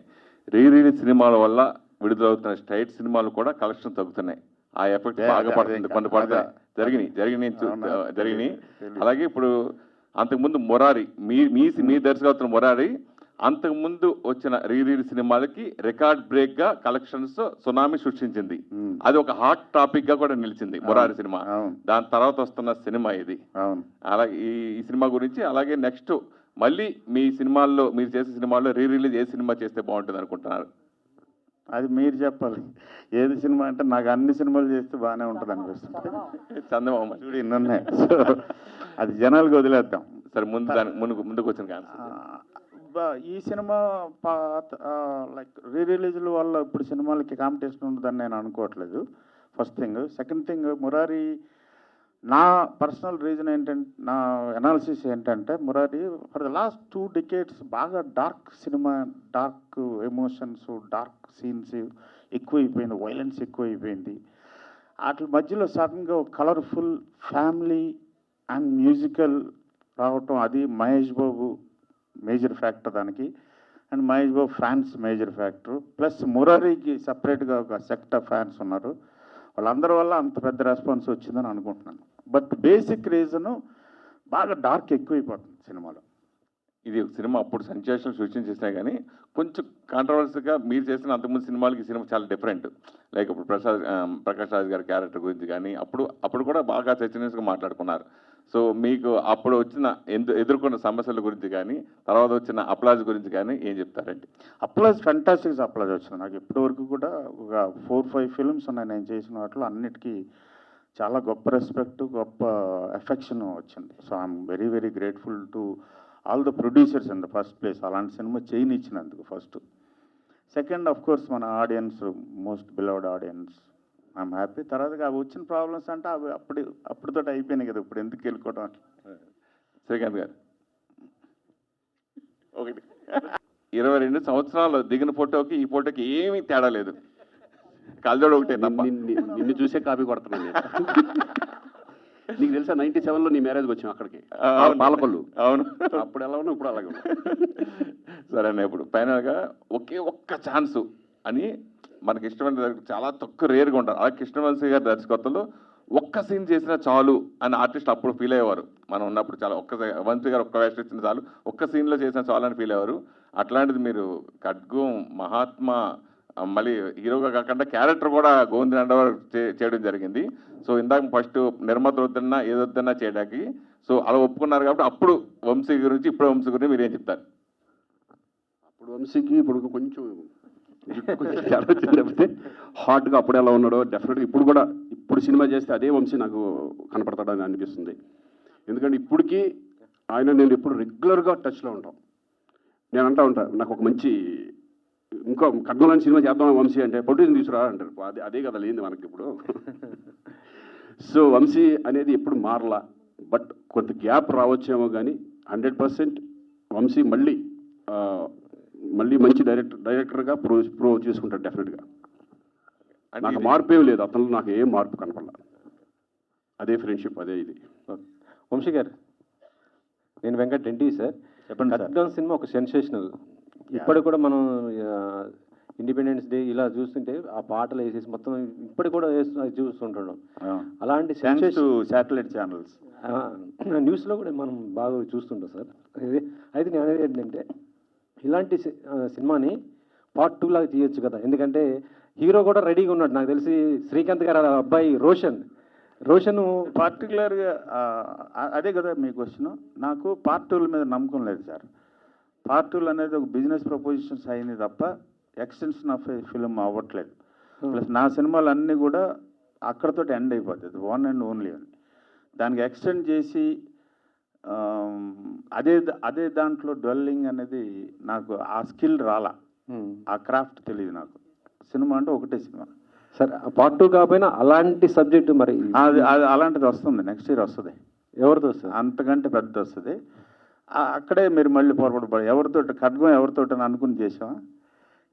రిలీజ్ సినిమాల వల్ల విడుదలవుతున్న స్టేట్ సినిమాలు కూడా కలెక్షన్ తగ్గుతున్నాయి. ఆ ఎఫెక్ట్ బాగా పడుతుంది. కొన్ని జరిగినాయి. అలాగే ఇప్పుడు అంతకుముందు మొరారి, మీ దర్శకత్వం మొరారి అంతకుముందు వచ్చిన రిలీజ్ సినిమాలకి రికార్డ్ బ్రేక్ గా కలెక్షన్స్ సునామీ సృష్టించింది. అది ఒక హాట్ టాపిక్ గా కూడా నిలిచింది మొరారి సినిమా. దాని తర్వాత వస్తున్న సినిమా ఇది. అలాగే ఈ సినిమా గురించి, అలాగే నెక్స్ట్ మళ్ళీ మీ సినిమాల్లో, మీరు చేసే సినిమాల్లో రిలీజ్ ఏ సినిమా చేస్తే బాగుంటుంది అనుకుంటున్నారు? అది మీరు చెప్పాలి. ఏది సినిమా అంటే నాకు అన్ని సినిమాలు చేస్తే బాగానే ఉంటుంది అనిపిస్తుంది. చందమామ చూడు ఇన్ని ఉన్నాయి. సో అది జనాలకు వదిలేద్దాం. సరే, ముందుకు వచ్చిన ఈ సినిమా లైక్ రిలీజ్ల వల్ల ఇప్పుడు సినిమాలకి కాంపిటీషన్ ఉంటుందని నేను అనుకోవట్లేదు. First thing. Second thing, Murari నా పర్సనల్ రీజన్ ఏంటంటే, నా అనాలిసిస్ ఏంటంటే, Murari for the last 2 decades బాగా dark cinema, dark emotions, dark scenes ఎక్కువైపోయింది, వైలెన్స్ ఎక్కువైపోయింది. వాటి మధ్యలో సడన్గా కలర్ఫుల్ ఫ్యామిలీ అండ్ మ్యూజికల్ రావటం, అది మహేష్ బాబు మేజర్ ఫ్యాక్టర్ దానికి. And Mahesh Babu fans major factor. Plus మురారికి సపరేట్గా ఒక సెక్ట్ ఆఫ్ ఫ్యాన్స్ ఉన్నారు. వాళ్ళందరి వల్ల అంత పెద్ద రెస్పాన్స్ వచ్చిందని అనుకుంటున్నాను. బట్ బేసిక్ రీజను బాగా డార్క్ ఎక్కువైపోతుంది సినిమాలో. ఇది సినిమా అప్పుడు సెన్సేషన్ సృష్టించేసినా కానీ కొంచెం కాంట్రవర్సీగా మీరు చేసిన అంతకుముందు సినిమాలకి ఈ సినిమా చాలా డిఫరెంట్. లైక్ ఇప్పుడు ప్రకాష్ రాజ్ గారి క్యారెక్టర్ గురించి కానీ అప్పుడు కూడా బాగా చర్చనీయంగా మాట్లాడుకున్నారు. సో మీకు అప్పుడు వచ్చిన ఎదుర్కొన్న సమస్యల గురించి కానీ, తర్వాత వచ్చిన అప్లాజ్ గురించి కానీ ఏం చెప్తారండి? అప్లాజ్ ఫెంటాస్టిక్ అప్లాజ్ వచ్చింది. నాకు ఇప్పటివరకు కూడా ఒక 4-5 ఫిల్మ్స్ ఉన్నాయి నేను చేసిన వాటిలో, అన్నిటికీ చాలా గొప్ప రెస్పెక్ట్, గొప్ప ఎఫెక్షన్ వచ్చింది. So I'm very very grateful to all the producers in the first place, అలాంటి సినిమా చేయనిచ్చినందుకు ఫస్ట్. సెకండ్, ఆఫ్ కోర్స్ మన audience, most beloved audience, I'm happy. తర్వాత అవి వచ్చిన ప్రాబ్లమ్స్ అంటే అవి అప్పుడుతో అయిపోయినాయి కదా, ఇప్పుడు ఎందుకు వెళ్ళుకోవడం అట్లా. శ్రీకాంత్ గారు, ఒకటి 22 సంవత్సరాలు దిగిన ఫోటోకి ఈ ఫోటోకి ఏమీ తేడా లేదు, కళ్ళజోడు ఒకటే తప్ప. నిన్ను చూసే కాపీ కొడుతున్నాను నేను. నీకు తెలుసా 97లో నీ మ్యారేజ్కి వచ్చాం అక్కడికి, పాలకొల్లు. అవును, అప్పుడు ఎలా ఉన్నావు, ఇప్పుడు అలాగే ఉన్నావు. సరే అన్న, ఇప్పుడు ఫైనల్గా ఒక్క ఛాన్సు అని మనకి ఇష్టమైన చాలా తక్కువ రేర్గా ఉంటారు. అలాగే కృష్ణవంశీ గారి దర్శకత్వంలో ఒక్క సీన్ చేసినా చాలు అని ఆర్టిస్ట్ అప్పుడు ఫీల్ అయ్యేవారు. మనం ఉన్నప్పుడు చాలా వంశీ గారు ఒక్క వేస్ట్ ఇచ్చిన చాలు, ఒక్క సీన్లో చేసినా చాలు అని ఫీల్ అయ్యేవారు. అట్లాంటిది మీరు ఖడ్గం, మహాత్మా, మళ్ళీ హీరోగా కాకుండా క్యారెక్టర్ కూడా గోవింద్ నండవర్ చేయడం జరిగింది. సో ఇందాక ఫస్ట్ నిర్మాత వద్దన్నా ఏదొద్దన్నా చేయడానికి, సో అలా ఒప్పుకున్నారు కాబట్టి అప్పుడు వంశీ గురించి, ఇప్పుడు వంశీ గురించి మీరు ఏం చెప్తారు? అప్పుడు వంశీకి ఇప్పుడు కొంచెం జుట్టు కొంచెం తేడా వచ్చింది లేకపోతే హాట్గా అప్పుడు ఎలా ఉన్నాడో డెఫినెట్గా ఇప్పుడు సినిమా చేస్తే అదే వంశీ నాకు కనపడతాడని అనిపిస్తుంది. ఎందుకంటే ఇప్పటికీ ఆయన నేను ఎప్పుడు రెగ్యులర్గా టచ్లో ఉంటాం. నేను ఉంటా నాకు ఒక మంచి ఇంకో ఖడ్గంలోని సినిమా చేద్దాం వంశీ అంటే ప్రొడ్యూసర్ తీసుకురా అంటారు. అదే కదా లేని మనకి ఇప్పుడు. సో వంశీ అనేది ఎప్పుడు మారలా, బట్ కొంత గ్యాప్ రావచ్చేమో కానీ 100% వంశీ మళ్ళీ మంచి డైరెక్టర్గా ప్రూవ్ చేసుకుంటాడు డెఫినెట్గా. నాకు మార్పు ఏం లేదు, అతను నాకు ఏం మార్పు కనపడలా. అదే ఫ్రెండ్షిప్, అదే ఇది. వంశీ గారు, నేను వెంకట్ రెడ్డి సార్. చెప్పండి సార్. ఖడ్గం సినిమా ఒక సెన్సేషనల్. ఇప్పటికి కూడా మనం ఇండిపెండెన్స్ డే ఇలా చూస్తుంటే ఆ పాటలు వేసేసి మొత్తం ఇప్పటికి కూడా చూస్తుంటున్నాం. అలాంటి శాటిలైట్ ఛానల్స్ న్యూస్లో కూడా మనం బాగా చూస్తుంటాం సార్. అయితే నేను అనేది ఏంటంటే ఇలాంటి సినిమాని పార్ట్ 2 లాగా చేయొచ్చు కదా, ఎందుకంటే హీరో కూడా రెడీగా ఉన్నాడు. నాకు తెలిసి శ్రీకాంత్ గారు అబ్బాయి రోషన్ పర్టికులర్గా అదే కదా మీ క్వశ్చన్. నాకు పార్ట్ 2 మీద నమ్మకం లేదు సార్. పార్ట్ 2 అనేది ఒక బిజినెస్ ప్రపోజిషన్స్ అయింది తప్ప ఎక్స్టెన్షన్ ఆఫ్ ఏ ఫిల్మ్ అవ్వట్లేదు. ప్లస్ నా సినిమాలు అన్నీ కూడా అక్కడతో ఎండ్ అయిపోతుంది, వన్ అండ్ ఓన్లీ అని. దానికి ఎక్స్టెండ్ చేసి అదే దాంట్లో డ్వెల్లింగ్ అనేది నాకు ఆ స్కిల్ రాలా, ఆ క్రాఫ్ట్ తెలియదు నాకు. సినిమా అంటే ఒకటే సినిమా సార్. పార్ట్ 2 కాకపోయినా అలాంటి సబ్జెక్టు మరి అది అలాంటిది వస్తుంది, నెక్స్ట్ ఇయర్ వస్తుంది. ఎవరితో సార్? అంతకంటే పెద్ద వస్తుంది. అక్కడే మీరు మళ్ళీ పొరపాటు ఎవరితో ఖడ్గం ఎవరితో అనుకుని చేసామా?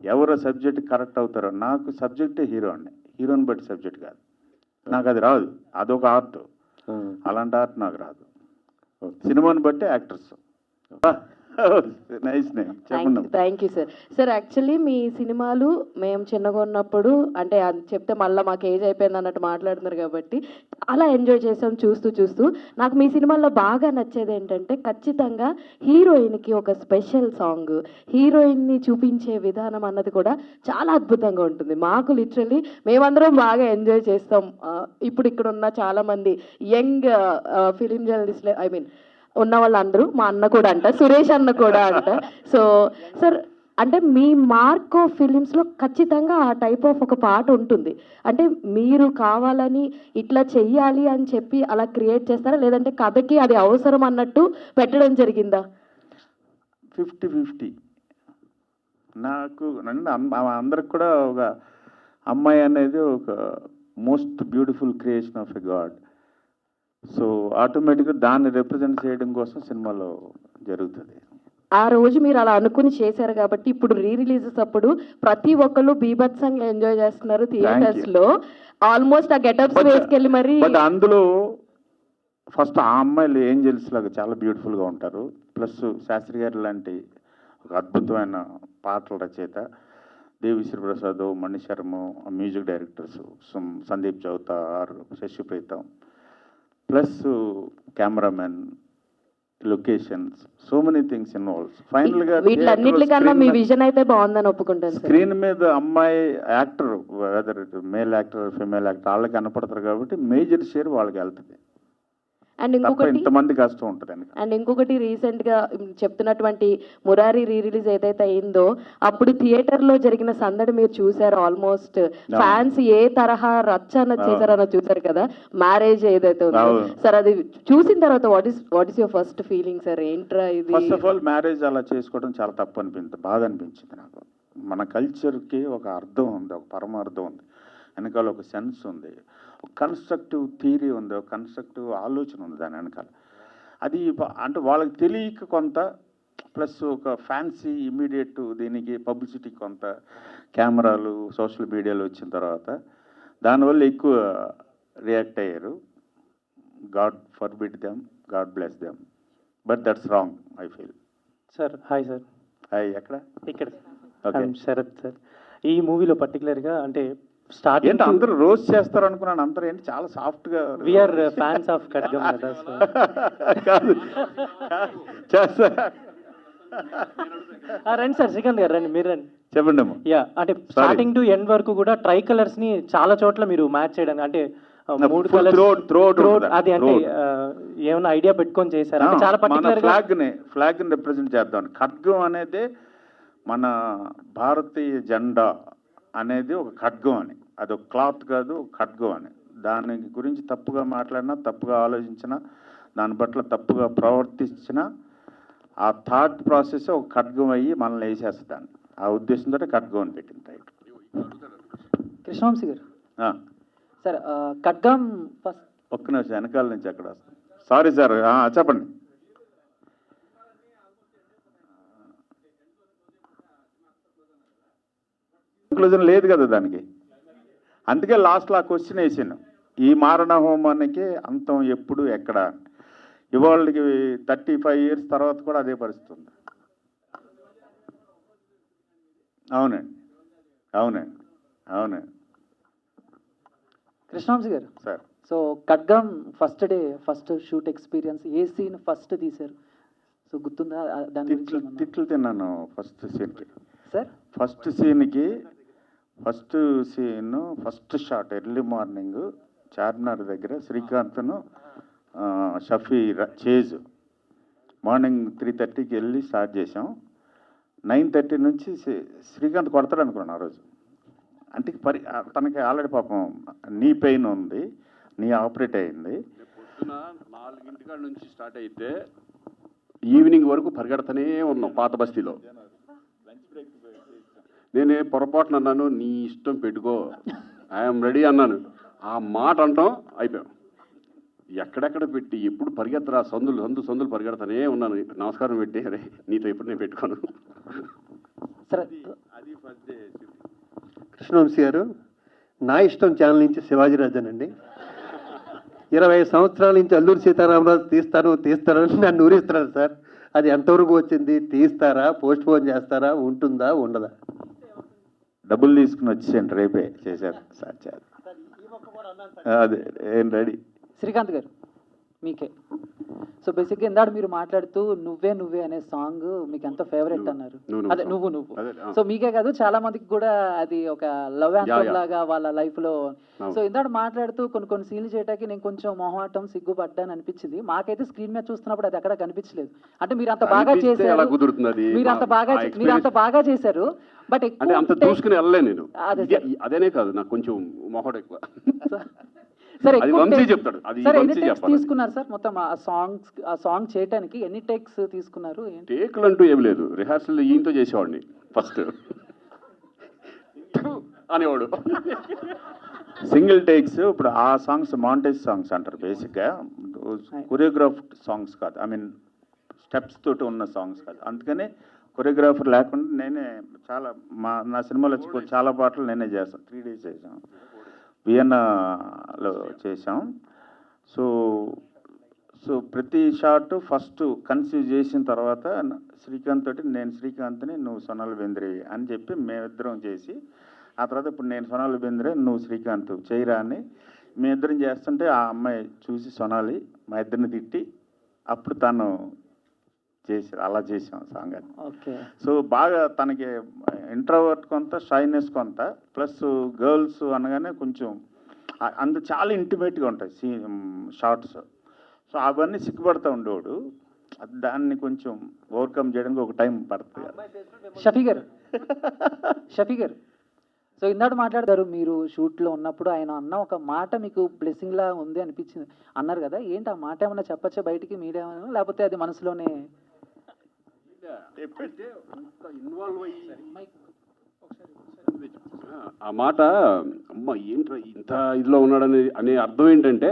ఎవరో సబ్జెక్ట్ కరెక్ట్ అవుతారో. నాకు సబ్జెక్టే హీరో అండి, హీరోని బట్టి సబ్జెక్ట్ కాదు. నాకు అది రాదు, అదొక ఆర్ట్. అలాంటి ఆర్ట్ నాకు రాదు. సినిమాని బట్టి యాక్టర్స్. Nice name. చెప్పండి. Thank you sir. Sir actually మీ సినిమాలు మేము చిన్నగా ఉన్నప్పుడు, అంటే అది చెప్తే మళ్ళీ మాకు ఏజ్ అయిపోయింది అన్నట్టు మాట్లాడుతున్నారు కాబట్టి అలా ఎంజాయ్ చేసాం చూస్తూ. నాకు మీ సినిమాల్లో బాగా నచ్చేది ఏంటంటే ఖచ్చితంగా హీరోయిన్కి ఒక స్పెషల్ సాంగ్, హీరోయిన్ని చూపించే విధానం అన్నది కూడా చాలా అద్భుతంగా ఉంటుంది. మాకు లిటరల్లీ మేమందరం బాగా ఎంజాయ్ చేస్తాం. ఇప్పుడు ఇక్కడ ఉన్న చాలామంది యంగ్ ఫిలిం జర్నలిస్టులు, ఐ మీన్ ఉన్న వాళ్ళందరూ, మా అన్న కూడా అంట, సురేష్ అన్న కూడా అంట. సో సార్, అంటే మీ మార్కో ఫిలిమ్స్లో ఖచ్చితంగా ఆ టైప్ ఆఫ్ ఒక పాట ఉంటుంది. అంటే మీరు కావాలని ఇట్లా చెయ్యాలి అని చెప్పి అలా క్రియేట్ చేస్తారా, లేదంటే కథకి అది అవసరం అన్నట్టు పెట్టడం జరిగిందా? 50-50. నాకు అందరికి కూడా ఒక అమ్మాయి అనేది ఒక most beautiful creation of a God. So ఆటోమేటిక్గా దాన్ని రిప్రజెంట్ చేయడం కోసం సినిమాలో జరుగుతుంది. ఆ రోజు మీరు అలా అనుకుని చేశారు కాబట్టి ఇప్పుడు రిలీజెస్ అప్పుడు ప్రతి ఒక్కళ్ళు బీభత్సంగా ఎంజాయ్ చేస్తున్నారు థియేటర్స్ లో. ఆల్మోస్ట్ ఆ గెటప్స్ వేసుకెళ్ళి మరి. బట్ అందులో ఫస్ట్ ఆ అమ్మాయిలు ఏంజల్స్ లాగా చాలా బ్యూటిఫుల్గా ఉంటారు. ప్లస్ శాస్త్రి గారు లాంటి ఒక అద్భుతమైన పాటల రచయిత, Devi Sri Prasad, Mani Sharma, music directors Sandeep Chowta, Shashi Preetham, plus cameraman, locations, so many things involves. Final గా వీటన్నిటికన్నా మీ విజన్ అయితే బాగుందని ఒప్పుకుంటాను. స్క్రీన్ మీద అమ్మాయి actor, weather male actor female actor, వాళ్ళకి కనపడతారు కాబట్టి మేజర్ షేర్ వాళ్ళకి వెళ్తుంది. అండ్ ఇంతమంది కష్టం ఉంటుంది. అండ్ ఇంకొకటి రీసెంట్ గా చెప్తున్నటువంటి మురారి రిలీజ్ ఏదైతే అయిందో అప్పుడు థియేటర్ లో జరిగిన సందడి మీరు చూసారు. ఆల్మోస్ట్ ఫ్యాన్స్ ఏ తరహా రచ్చన చేశారో చూసారు కదా, మ్యారేజ్ ఏదైతే ఉందో సార్. అది చూసిన తర్వాత what is your first feeling sir? ఏంట్రా ఇది? ఫస్ట్ ఆఫ్ ఆల్ మ్యారేజ్ అలా చేసుకోవడం చాలా తప్పు అనిపించింది, బాగా అనిపించింది నాకు. మన కల్చర్కి ఒక అర్థం ఉంది, ఒక పరమార్థం ఉంది, వెనకాల ఒక సెన్స్ ఉంది, ఒక కన్స్ట్రక్టివ్ థియరీ ఉంది, ఒక కన్స్ట్రక్టివ్ ఆలోచన ఉంది దాని వెనకాల. అది అంటే వాళ్ళకి తెలియక కొంత, ప్లస్ ఒక ఫ్యాన్సీ ఇమ్మీడియట్ దీనికి పబ్లిసిటీ కొంత, కెమెరాలు సోషల్ మీడియాలో వచ్చిన తర్వాత దానివల్ల ఎక్కువ రియాక్ట్ అయ్యారు. God forbid them, God bless them, but that's wrong I feel. Sir hi sir. Hi. ఎక్కడ? ఇక్కడ. ఓకే. శరత్ సార్. ఈ మూవీలో పర్టికులర్గా అంటే స్టార్టింగ్ అందరూ రోజ్ చేస్తారు అనుకున్నాను, అందరూ ఏంటి చాలా సాఫ్ట్ గా. వీఆర్ ఫ్యాన్స్ ఆఫ్ ఖడ్గం కదా సార్. కాదు చేస్తా. రండి సార్, శ్రీకాంత్ గారు రండి, మీరు రండి. చెప్పండి. యా, అంటే స్టార్టింగ్ టు ఎండ్ వరకు కూడా ట్రై కలర్స్ ని చాలా చోట్ల మీరు మ్యాచ్ చేయడానికి, అంటే 3 కలర్స్ అది అంటే ఏమైనా ఐడియా పెట్టుకొని చేశారు? చాలా పర్టికులర్ ఫ్లాగ్ ని రిప్రజెంట్ చేద్దాం. ఖడ్గం అనేది మన భారతీయ జెండా అనేది ఒక ఖడ్గం అని, అది ఒక క్లాత్ కాదు, ఒక ఖడ్గం అని. దాని గురించి తప్పుగా మాట్లాడినా, తప్పుగా ఆలోచించినా, దాని పట్ల తప్పుగా ప్రవర్తించినా ఆ థాట్ ప్రాసెస్ ఒక ఖడ్గం అయ్యి మనల్ని వేసేస్తాను. ఆ ఉద్దేశంతో ఖడ్గం అని పెట్టింది టైటిల్. కృష్ణవంశీ గారు ఆ, సార్ ఖడ్గం ఫస్ట్ ఒక్క నిమిషం వెనకాల నుంచి అక్కడ వస్తాను. సారీ సార్, చెప్పండి. కంక్లూజన్ లేదు కదా దానికి, అందుకే లాస్ట్లో ఆ క్వశ్చన్ వేసాను, ఈ మారణ హోమానికి అంతం ఎప్పుడు ఎక్కడ. ఇవాళకి 35 years తర్వాత కూడా అదే పరిస్థితి ఉంది. అవునండి, అవునండి, అవునండి కృష్ణవంశీ గారు sir. So Khadgam first day first shoot experience ఏ సీన్ ఫస్ట్ తీశారు? సో గుర్తుందా దాని గురించి తిట్లు ఏమన్నా? తిట్లు తిన్నాను ఫస్ట్ సీన్కి. Sir first scene first shot early morning Charminar దగ్గర శ్రీకాంత్ను షఫీ చేజ్ మార్నింగ్ 3:30కి వెళ్ళి స్టార్ట్ చేసాం. 9:30 నుంచి శ్రీకాంత్ కొడతాడు అనుకున్నాను ఆ రోజు. అంటే తనకి ఆల్రెడీ పాపం నీ పెయిన్ ఉంది, నీ ఆపరేట్ అయింది. పొద్దున 4 నుంచి స్టార్ట్ అయితే ఈవినింగ్ వరకు పరిగెడతానే ఉన్నాం పాత బస్తీలో. నేనే పొరపాటున అన్నాను, నీ ఇష్టం పెట్టుకో, ఐఎమ్ రెడీ అన్నాను. ఆ మాట అంటాం అయిపోయాం. ఎక్కడెక్కడ పెట్టి ఎప్పుడు పరిగెత్తరా, సందులు పరిగెడతానే ఉన్నాను. నమస్కారం పెట్టి, అరే నీతో ఎప్పుడు నేను పెట్టుకోను. సరే అది ఫస్ట్ డే. కృష్ణవంశీ గారు, నా ఇష్టం ఛానల్ నుంచి శివాజీరాజానండి. 20 సంవత్సరాల నుంచి అల్లూరి సీతారామరాజు తీస్తారని నన్ను ఊరిస్తున్నారు సార్. అది ఎంతవరకు వచ్చింది? తీస్తారా, పోస్ట్ పోన్ చేస్తారా, ఉంటుందా, ఉండదా? డబ్బులు తీసుకుని వచ్చేయండి, రేపే చేశారు సార్. అదే ఏం రెడీ. శ్రీకాంత్ గారు మీకే. సో బేసిక్గా ఇందాక మీరు మాట్లాడుతూ నువ్వే అనే సాంగ్ మీకు ఎంత ఫేవరెట్ అన్నారు. అదే నువ్వు సో మీకే కాదు చాలా మందికి కూడా అది ఒక లవ్ యాంథమ్ లాగా వాళ్ళ లైఫ్ లో. సో ఇందాక మాట్లాడుతూ కొన్ని సీన్లు చేయడానికి నేను కొంచెం మొహమాటం సిగ్గుపడ్డాను అనిపించింది. మాకైతే స్క్రీన్ మీద చూస్తున్నప్పుడు అది ఎక్కడ కనిపించలేదు. అంటే మీరు అంత బాగా చేశారు, మీరు అంత బాగా చేశారు. బట్ అంటే అంత చూసుకుని వెళ్ళలే నేను. అదేనే కాదు, నాకు కొంచెం మొహం ఎక్కువ. సరే అది వంశీ చెప్తాడు, అది వంశీ చెప్పాలి. తీసుకున్నారు సార్ మొత్తం ఆ సాంగ్ చేయడానికి ఎన్ని టేక్స్ తీసుకున్నారు? టేకులు అంటూ ఏం లేదు, రిహార్సల్ ఈయంతో చేసేవాడిని. ఫస్ట్ అనేవాడు సింగిల్ టేక్స్. ఇప్పుడు ఆ సాంగ్స్ మాంటేజ్ సాంగ్స్ అంటారు బేసిక్గా, కొరియోగ్రాఫ్డ్ సాంగ్స్ కాదు, ఐ మీన్ స్టెప్స్ తోటి ఉన్న సాంగ్స్ కాదు. అందుకని కొరియోగ్రాఫర్ లేకుండా నేనే నా సినిమాలో చాలా పాటలు నేనే చేస్తాను. 3 days చేసాం, వియన్నాలో చేసాం. సో ప్రతి షాట్ ఫస్ట్ కన్సీవ్ చేసిన తర్వాత శ్రీకాంత్ తోటి, నేను శ్రీకాంత్ని, నువ్వు సోనాలి బెంద్రే అని చెప్పి మేమిద్దరం చేసి, ఆ తర్వాత ఇప్పుడు నేను సోనాలి బెంద్రే, నువ్వు శ్రీకాంత్ చేయరా అని మేమిద్దరం చేస్తుంటే ఆ అమ్మాయి చూసి సోనాలి మా ఇద్దరిని తిట్టి అప్పుడు తను చేసి అలా చేసాం సాంగ్ అని. సో బాగా తనకి ఇంట్రోవర్ట్ కొంత, షైనెస్ కొంత, ప్లస్ గర్ల్స్ అనగానే కొంచెం చాలా ఇంటిమేట్గా ఉంటాయి షార్ట్స్. సో అవన్నీ సిగ్గుపడుతూ ఉండేవాడు. దాన్ని కొంచెం ఓవర్కమ్ చేయడానికి ఒక టైం పడుతుంది. షఫీ గారు సో ఇందాక మాట్లాడారు, మీరు షూట్లో ఉన్నప్పుడు ఆయన అన్న ఒక మాట మీకు బ్లెస్సింగ్ లా ఉంది అనిపించింది అన్నారు కదా, ఏంటి ఆ మాట? ఏమన్నా చెప్పచ్చా బయటికి మీడియా, లేకపోతే అది మనసులోనే? ఆ మాట అమ్మ ఏంట్రా ఇంత ఇదిలో ఉన్నాడని అనే అర్థం ఏంటంటే,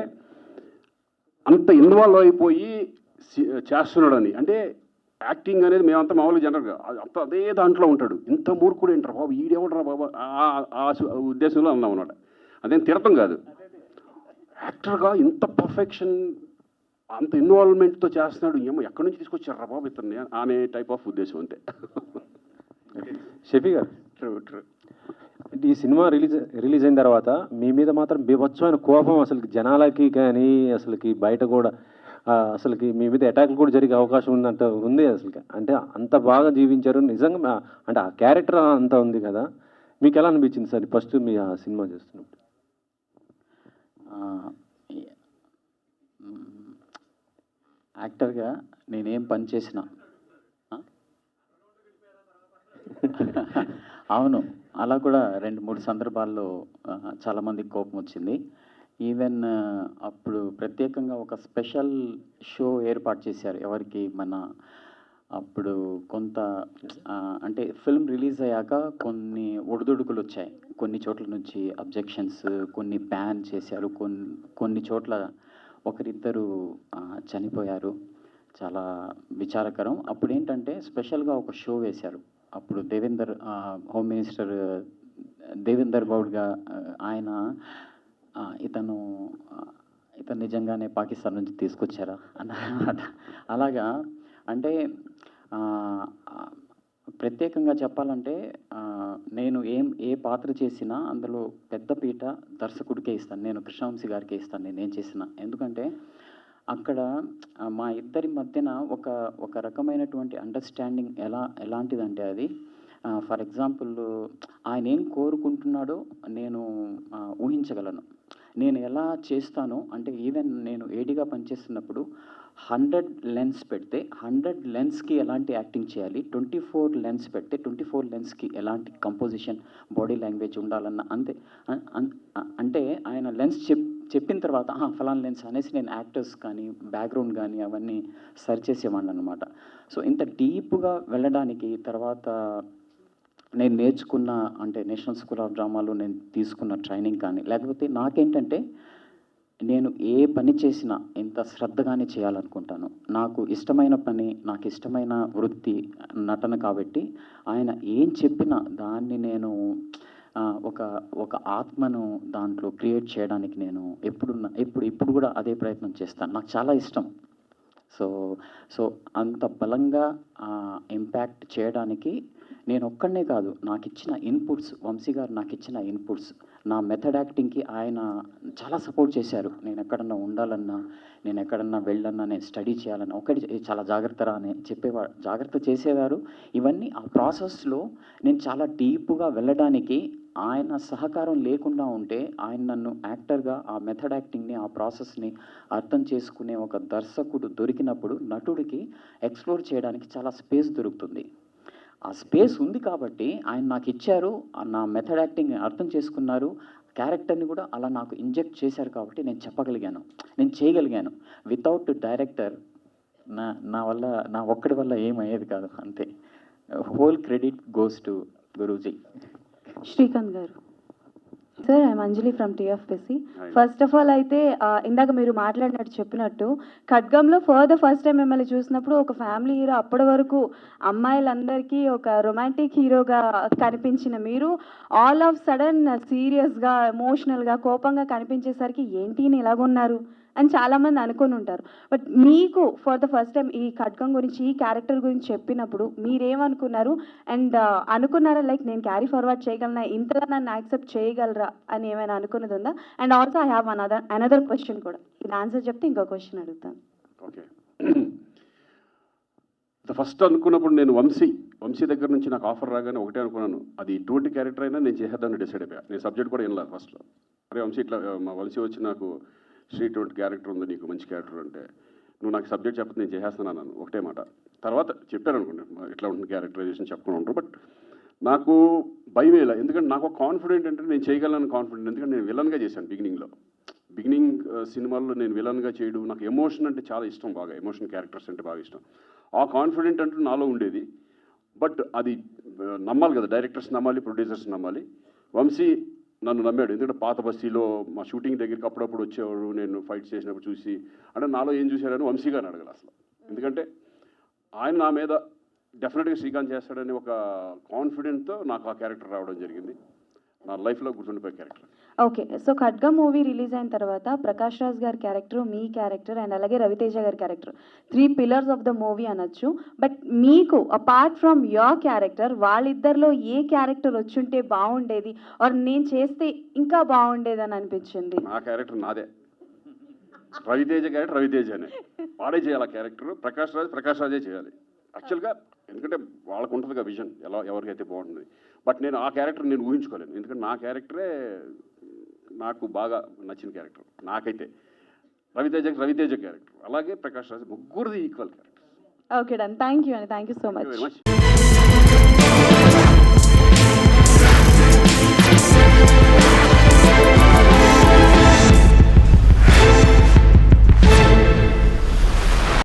అంత ఇన్వాల్వ్ అయిపోయి చేస్తున్నాడని. అంటే యాక్టింగ్ అనేది మేమంతా మామూలుగా జనరల్గా అంత అదే దాంట్లో ఉంటాడు. ఇంత మూర్ఖుడు ఏంట్రా బాబు, ఈడేవడరా బాబు, ఆ ఉద్దేశంలో అన్నాం అనమాట. అదేం తిడతాం కాదు, యాక్టర్గా ఇంత పర్ఫెక్షన్, అంత ఇన్వాల్వ్మెంట్తో చేస్తున్నాడు, ఏమో ఎక్కడి నుంచి తీసుకొచ్చారా బాబు ఇతన్ని అనే టైప్ ఆఫ్ ఉద్దేశం అంతే. షఫీ గారు, అంటే ఈ సినిమా రిలీజ్ అయిన తర్వాత మీ మీద మాత్రం బీభత్సమైన కోపం అసలుకి జనాలకి కానీ అసలుకి బయట కూడా అసలుకి మీ మీద అటాక్లు కూడా జరిగే అవకాశం ఉందంట ఉంది అసలుకి. అంటే అంత బాగా జీవించారు నిజంగా, అంటే ఆ క్యారెక్టర్ అంతా ఉంది కదా, మీకు ఎలా అనిపించింది సార్ ఫస్ట్ మీ ఆ సినిమా చేస్తున్నప్పుడు? యాక్టర్గా నేనేం పని చేసినా అవును, అలా కూడా 2-3 సందర్భాల్లో చాలామందికి కోపం వచ్చింది. ఈవెన్ అప్పుడు ప్రత్యేకంగా ఒక స్పెషల్ షో ఏర్పాటు చేశారు. ఎవరికి మన అప్పుడు కొంత అంటే ఫిల్మ్ రిలీజ్ అయ్యాక కొన్ని ఒడిదుడుకులు వచ్చాయి. కొన్ని చోట్ల నుంచి అబ్జెక్షన్స్, కొన్ని బ్యాన్ చేశారు. కొన్ని చోట్ల ఒకరిద్దరు చనిపోయారు. చాలా విచారకరం. అప్పుడు ఏంటంటే స్పెషల్గా ఒక షో వేశారు. అప్పుడు హోమ్ మినిస్టర్ దేవేందర్ గౌడ్గా ఆయన ఇతను నిజంగానే పాకిస్తాన్ నుంచి తీసుకొచ్చారా అన్నమాట. అలాగా అంటే ప్రత్యేకంగా చెప్పాలంటే నేను ఏ పాత్ర చేసినా అందులో పెద్ద పీట దర్శకుడికే ఇస్తాను. నేను కృష్ణవంశీ గారికే ఇస్తాను నేనేం చేసినా. ఎందుకంటే అక్కడ మా ఇద్దరి మధ్యన ఒక రకమైనటువంటి అండర్స్టాండింగ్ ఎలాంటిదంటే అది ఫర్ ఎగ్జాంపుల్ ఆయన ఏం కోరుకుంటున్నాడో నేను ఊహించగలను. నేను ఎలా చేస్తానో అంటే ఈవెన్ నేను ఏడీగా పనిచేస్తున్నప్పుడు 100 లెన్స్ పెడితే 100 లెన్స్కి ఎలాంటి యాక్టింగ్ చేయాలి, 24 లెన్స్ పెడితే 24 లెన్స్కి ఎలాంటి కంపోజిషన్, బాడీ లాంగ్వేజ్ ఉండాలన్న అంతే. అంటే ఆయన లెన్స్ చెప్పిన తర్వాత ఫలానా లెన్స్ అనేసి నేను యాక్టర్స్ కానీ బ్యాక్గ్రౌండ్ కానీ అవన్నీ సర్చ్ చేసేవాడిని అనమాట. సో ఇంత డీప్గా వెళ్ళడానికి తర్వాత నేను నేర్చుకున్న అంటే నేషనల్ స్కూల్ ఆఫ్ డ్రామాలో నేను తీసుకున్న ట్రైనింగ్ కానీ లేకపోతే నాకేంటంటే నేను ఏ పని చేసినా ఇంత శ్రద్ధగానే చేయాలనుకుంటాను. నాకు ఇష్టమైన పని, నాకు ఇష్టమైన వృత్తి నటన కాబట్టి ఆయన ఏం చెప్పినా దాన్ని నేను ఒక ఆత్మను దాంట్లో క్రియేట్ చేయడానికి నేను ఇప్పుడు కూడా అదే ప్రయత్నం చేస్తాను. నాకు చాలా ఇష్టం. సో అంత బలంగా ఇంపాక్ట్ చేయడానికి నేను ఒక్కడనే కాదు, నాకు ఇచ్చిన ఇన్పుట్స్, వంశీ గారు నాకు ఇచ్చిన ఇన్పుట్స్, నా మెథడ్ యాక్టింగ్కి ఆయన చాలా సపోర్ట్ చేశారు. నేను ఎక్కడన్నా ఉండాలన్నా, నేను ఎక్కడన్నా వెళ్ళన్నా, నేను స్టడీ చేయాలన్నా ఒకటి చాలా జాగ్రత్తరా అని చెప్పేవారు, జాగ్రత్త చేసేవారు. ఇవన్నీ ఆ ప్రాసెస్లో నేను చాలా డీప్గా వెళ్ళడానికి ఆయన సహకారం లేకుండా ఉంటే ఆయన నన్ను యాక్టర్గా ఆ మెథడ్ యాక్టింగ్ని, ఆ ప్రాసెస్ని అర్థం చేసుకునే ఒక దర్శకుడు దొరికినప్పుడు నటుడికి ఎక్స్ప్లోర్ చేయడానికి చాలా స్పేస్ దొరుకుతుంది. ఆ స్పేస్ ఉంది కాబట్టి ఆయన నాకు ఇచ్చారు, నా మెథడ్ యాక్టింగ్ అర్థం చేసుకున్నారు, క్యారెక్టర్ని కూడా అలా నాకు ఇంజెక్ట్ చేశారు కాబట్టి నేను చెప్పగలిగాను, నేను చేయగలిగాను. వితౌట్ డైరెక్టర్ నా ఒక్కడి వల్ల ఏమయ్యేది కాదు. అంతే. Whole credit goes to Guruji. Srikanth గారు. Sir, I'm Anjali from TFPC. First of all అయితే ఇందాక మీరు మాట్లాడినట్టు చెప్పినట్టు ఖడ్గంలో ఫస్ట్ టైం మిమ్మల్ని చూసినప్పుడు ఒక ఫ్యామిలీ హీరో, అప్పటి వరకు అమ్మాయిలందరికీ ఒక రొమాంటిక్ హీరోగా కనిపించిన మీరు ఆల్ ఆఫ్ సడన్ సీరియస్గా, ఎమోషనల్గా, కోపంగా కనిపించేసరికి ఏంటి ఇలాగున్నారు అని చాలామంది అనుకుని ఉంటారు. బట్ మీకు ఫర్ ద ఫస్ట్ టైం ఈ ఖడ్గం గురించి, ఈ క్యారెక్టర్ గురించి చెప్పినప్పుడు మీరేమనుకున్నారు? అండ్ అనుకున్నారా లైక్ నేను క్యారీ ఫార్వర్డ్ చేయగలనా, ఇంతలా నన్ను యాక్సెప్ట్ చేయగలరా అని ఏమైనా అనుకున్నది ఉందా? And also I have another question కూడా. ఇది ఆన్సర్ చెప్తే ఇంకో క్వశ్చన్ అడుగుతాను. ఓకే. ఫస్ట్ అనుకున్నప్పుడు నేను వంశీ దగ్గర నుంచి నాకు ఆఫర్ రాగానే ఒకటే అనుకున్నాను, అది ఎటువంటి క్యారెక్టర్ అయినా నేను చేసేద్దామని డిసైడ్ అయిపోయా. నేను సబ్జెక్ట్ కూడా వినలేదు ఫస్ట్లో. అరే వంశీ ఇట్లా మా వంశీ వచ్చి నాకు శ్రీ ఇటువంటి క్యారెక్టర్ ఉంది, నీకు మంచి క్యారెక్టర్ అంటే నువ్వు నాకు సబ్జెక్ట్ చెప్పదు, నేను చేసేస్తాను అన్నాను ఒకటే మాట. తర్వాత చెప్పాను అనుకోండి ఇట్లా ఉంటుంది క్యారెక్టరైజేషన్ చెప్పుకుని ఉంటారు. బట్ నాకు భయం వేయాలి, ఎందుకంటే నాకు ఒక కాన్ఫిడెంట్ అంటే నేను చేయగలను కాన్ఫిడెంట్. ఎందుకంటే నేను విలన్గా చేశాను బిగినింగ్ సినిమాల్లో నేను విలన్గా చేయడం, నాకు ఎమోషన్ అంటే చాలా ఇష్టం, బాగా ఎమోషన్ క్యారెక్టర్స్ అంటే బాగా ఇష్టం. ఆ కాన్ఫిడెంట్ అంటూ నాలో ఉండేది. బట్ అది నమ్మాలి కదా, డైరెక్టర్స్ నమ్మాలి, ప్రొడ్యూసర్స్ నమ్మాలి. వంశీ నన్ను నమ్మాడు, ఎందుకంటే పాత బస్తీలో మా షూటింగ్ దగ్గరికి అప్పుడప్పుడు వచ్చేవాడు, నేను ఫైట్స్ చేసినప్పుడు చూసి అంటే నాలో ఏం చూశారని వంశీ గారిని అడగాలి అసలు. ఎందుకంటే ఆయన నా మీద డెఫినెట్గా శ్రీకాంత్ చేస్తాడని ఒక కాన్ఫిడెంట్తో నాకు ఆ క్యారెక్టర్ రావడం జరిగింది. నా లైఫ్లో గుర్తుండిపోయే క్యారెక్టర్. ఓకే. సో ఖడ్గం మూవీ రిలీజ్ అయిన తర్వాత ప్రకాష్ రాజ్ గారి క్యారెక్టర్, మీ క్యారెక్టర్ అండ్ అలాగే రవితేజ గారి character 3 pillars of the movie అనొచ్చు. బట్ మీకు అపార్ట్ ఫ్రమ్ యోర్ క్యారెక్టర్ వాళ్ళిద్దరిలో ఏ క్యారెక్టర్ వచ్చుంటే బాగుండేది ఆర్ నేను చేస్తే ఇంకా బాగుండేది అని అనిపించింది? నా క్యారెక్టర్ నాదే. రవితేజ క్యారెక్టర్ రవితేజనే, వాడే చేయాలి ఆ క్యారెక్టర్. ప్రకాష్ రాజే చేయాలి యాక్చువల్గా, ఎందుకంటే వాళ్ళకు ఉంటుంది కదా విజన్ ఎవరికైతే బాగుంటుంది. బట్ నేను ఆ క్యారెక్టర్ నేను ఊహించుకోలేను, ఎందుకంటే నా క్యారెక్టరే నాకు బాగా నచ్చిన క్యారెక్టర్. నాకైతే రవితేజ క్యారెక్టర్, అలాగే ప్రకాష్ రాజ్, ముగ్గురిది equal character. Okay done. Thank you అండి. Thank you so much. Very much. Thank you.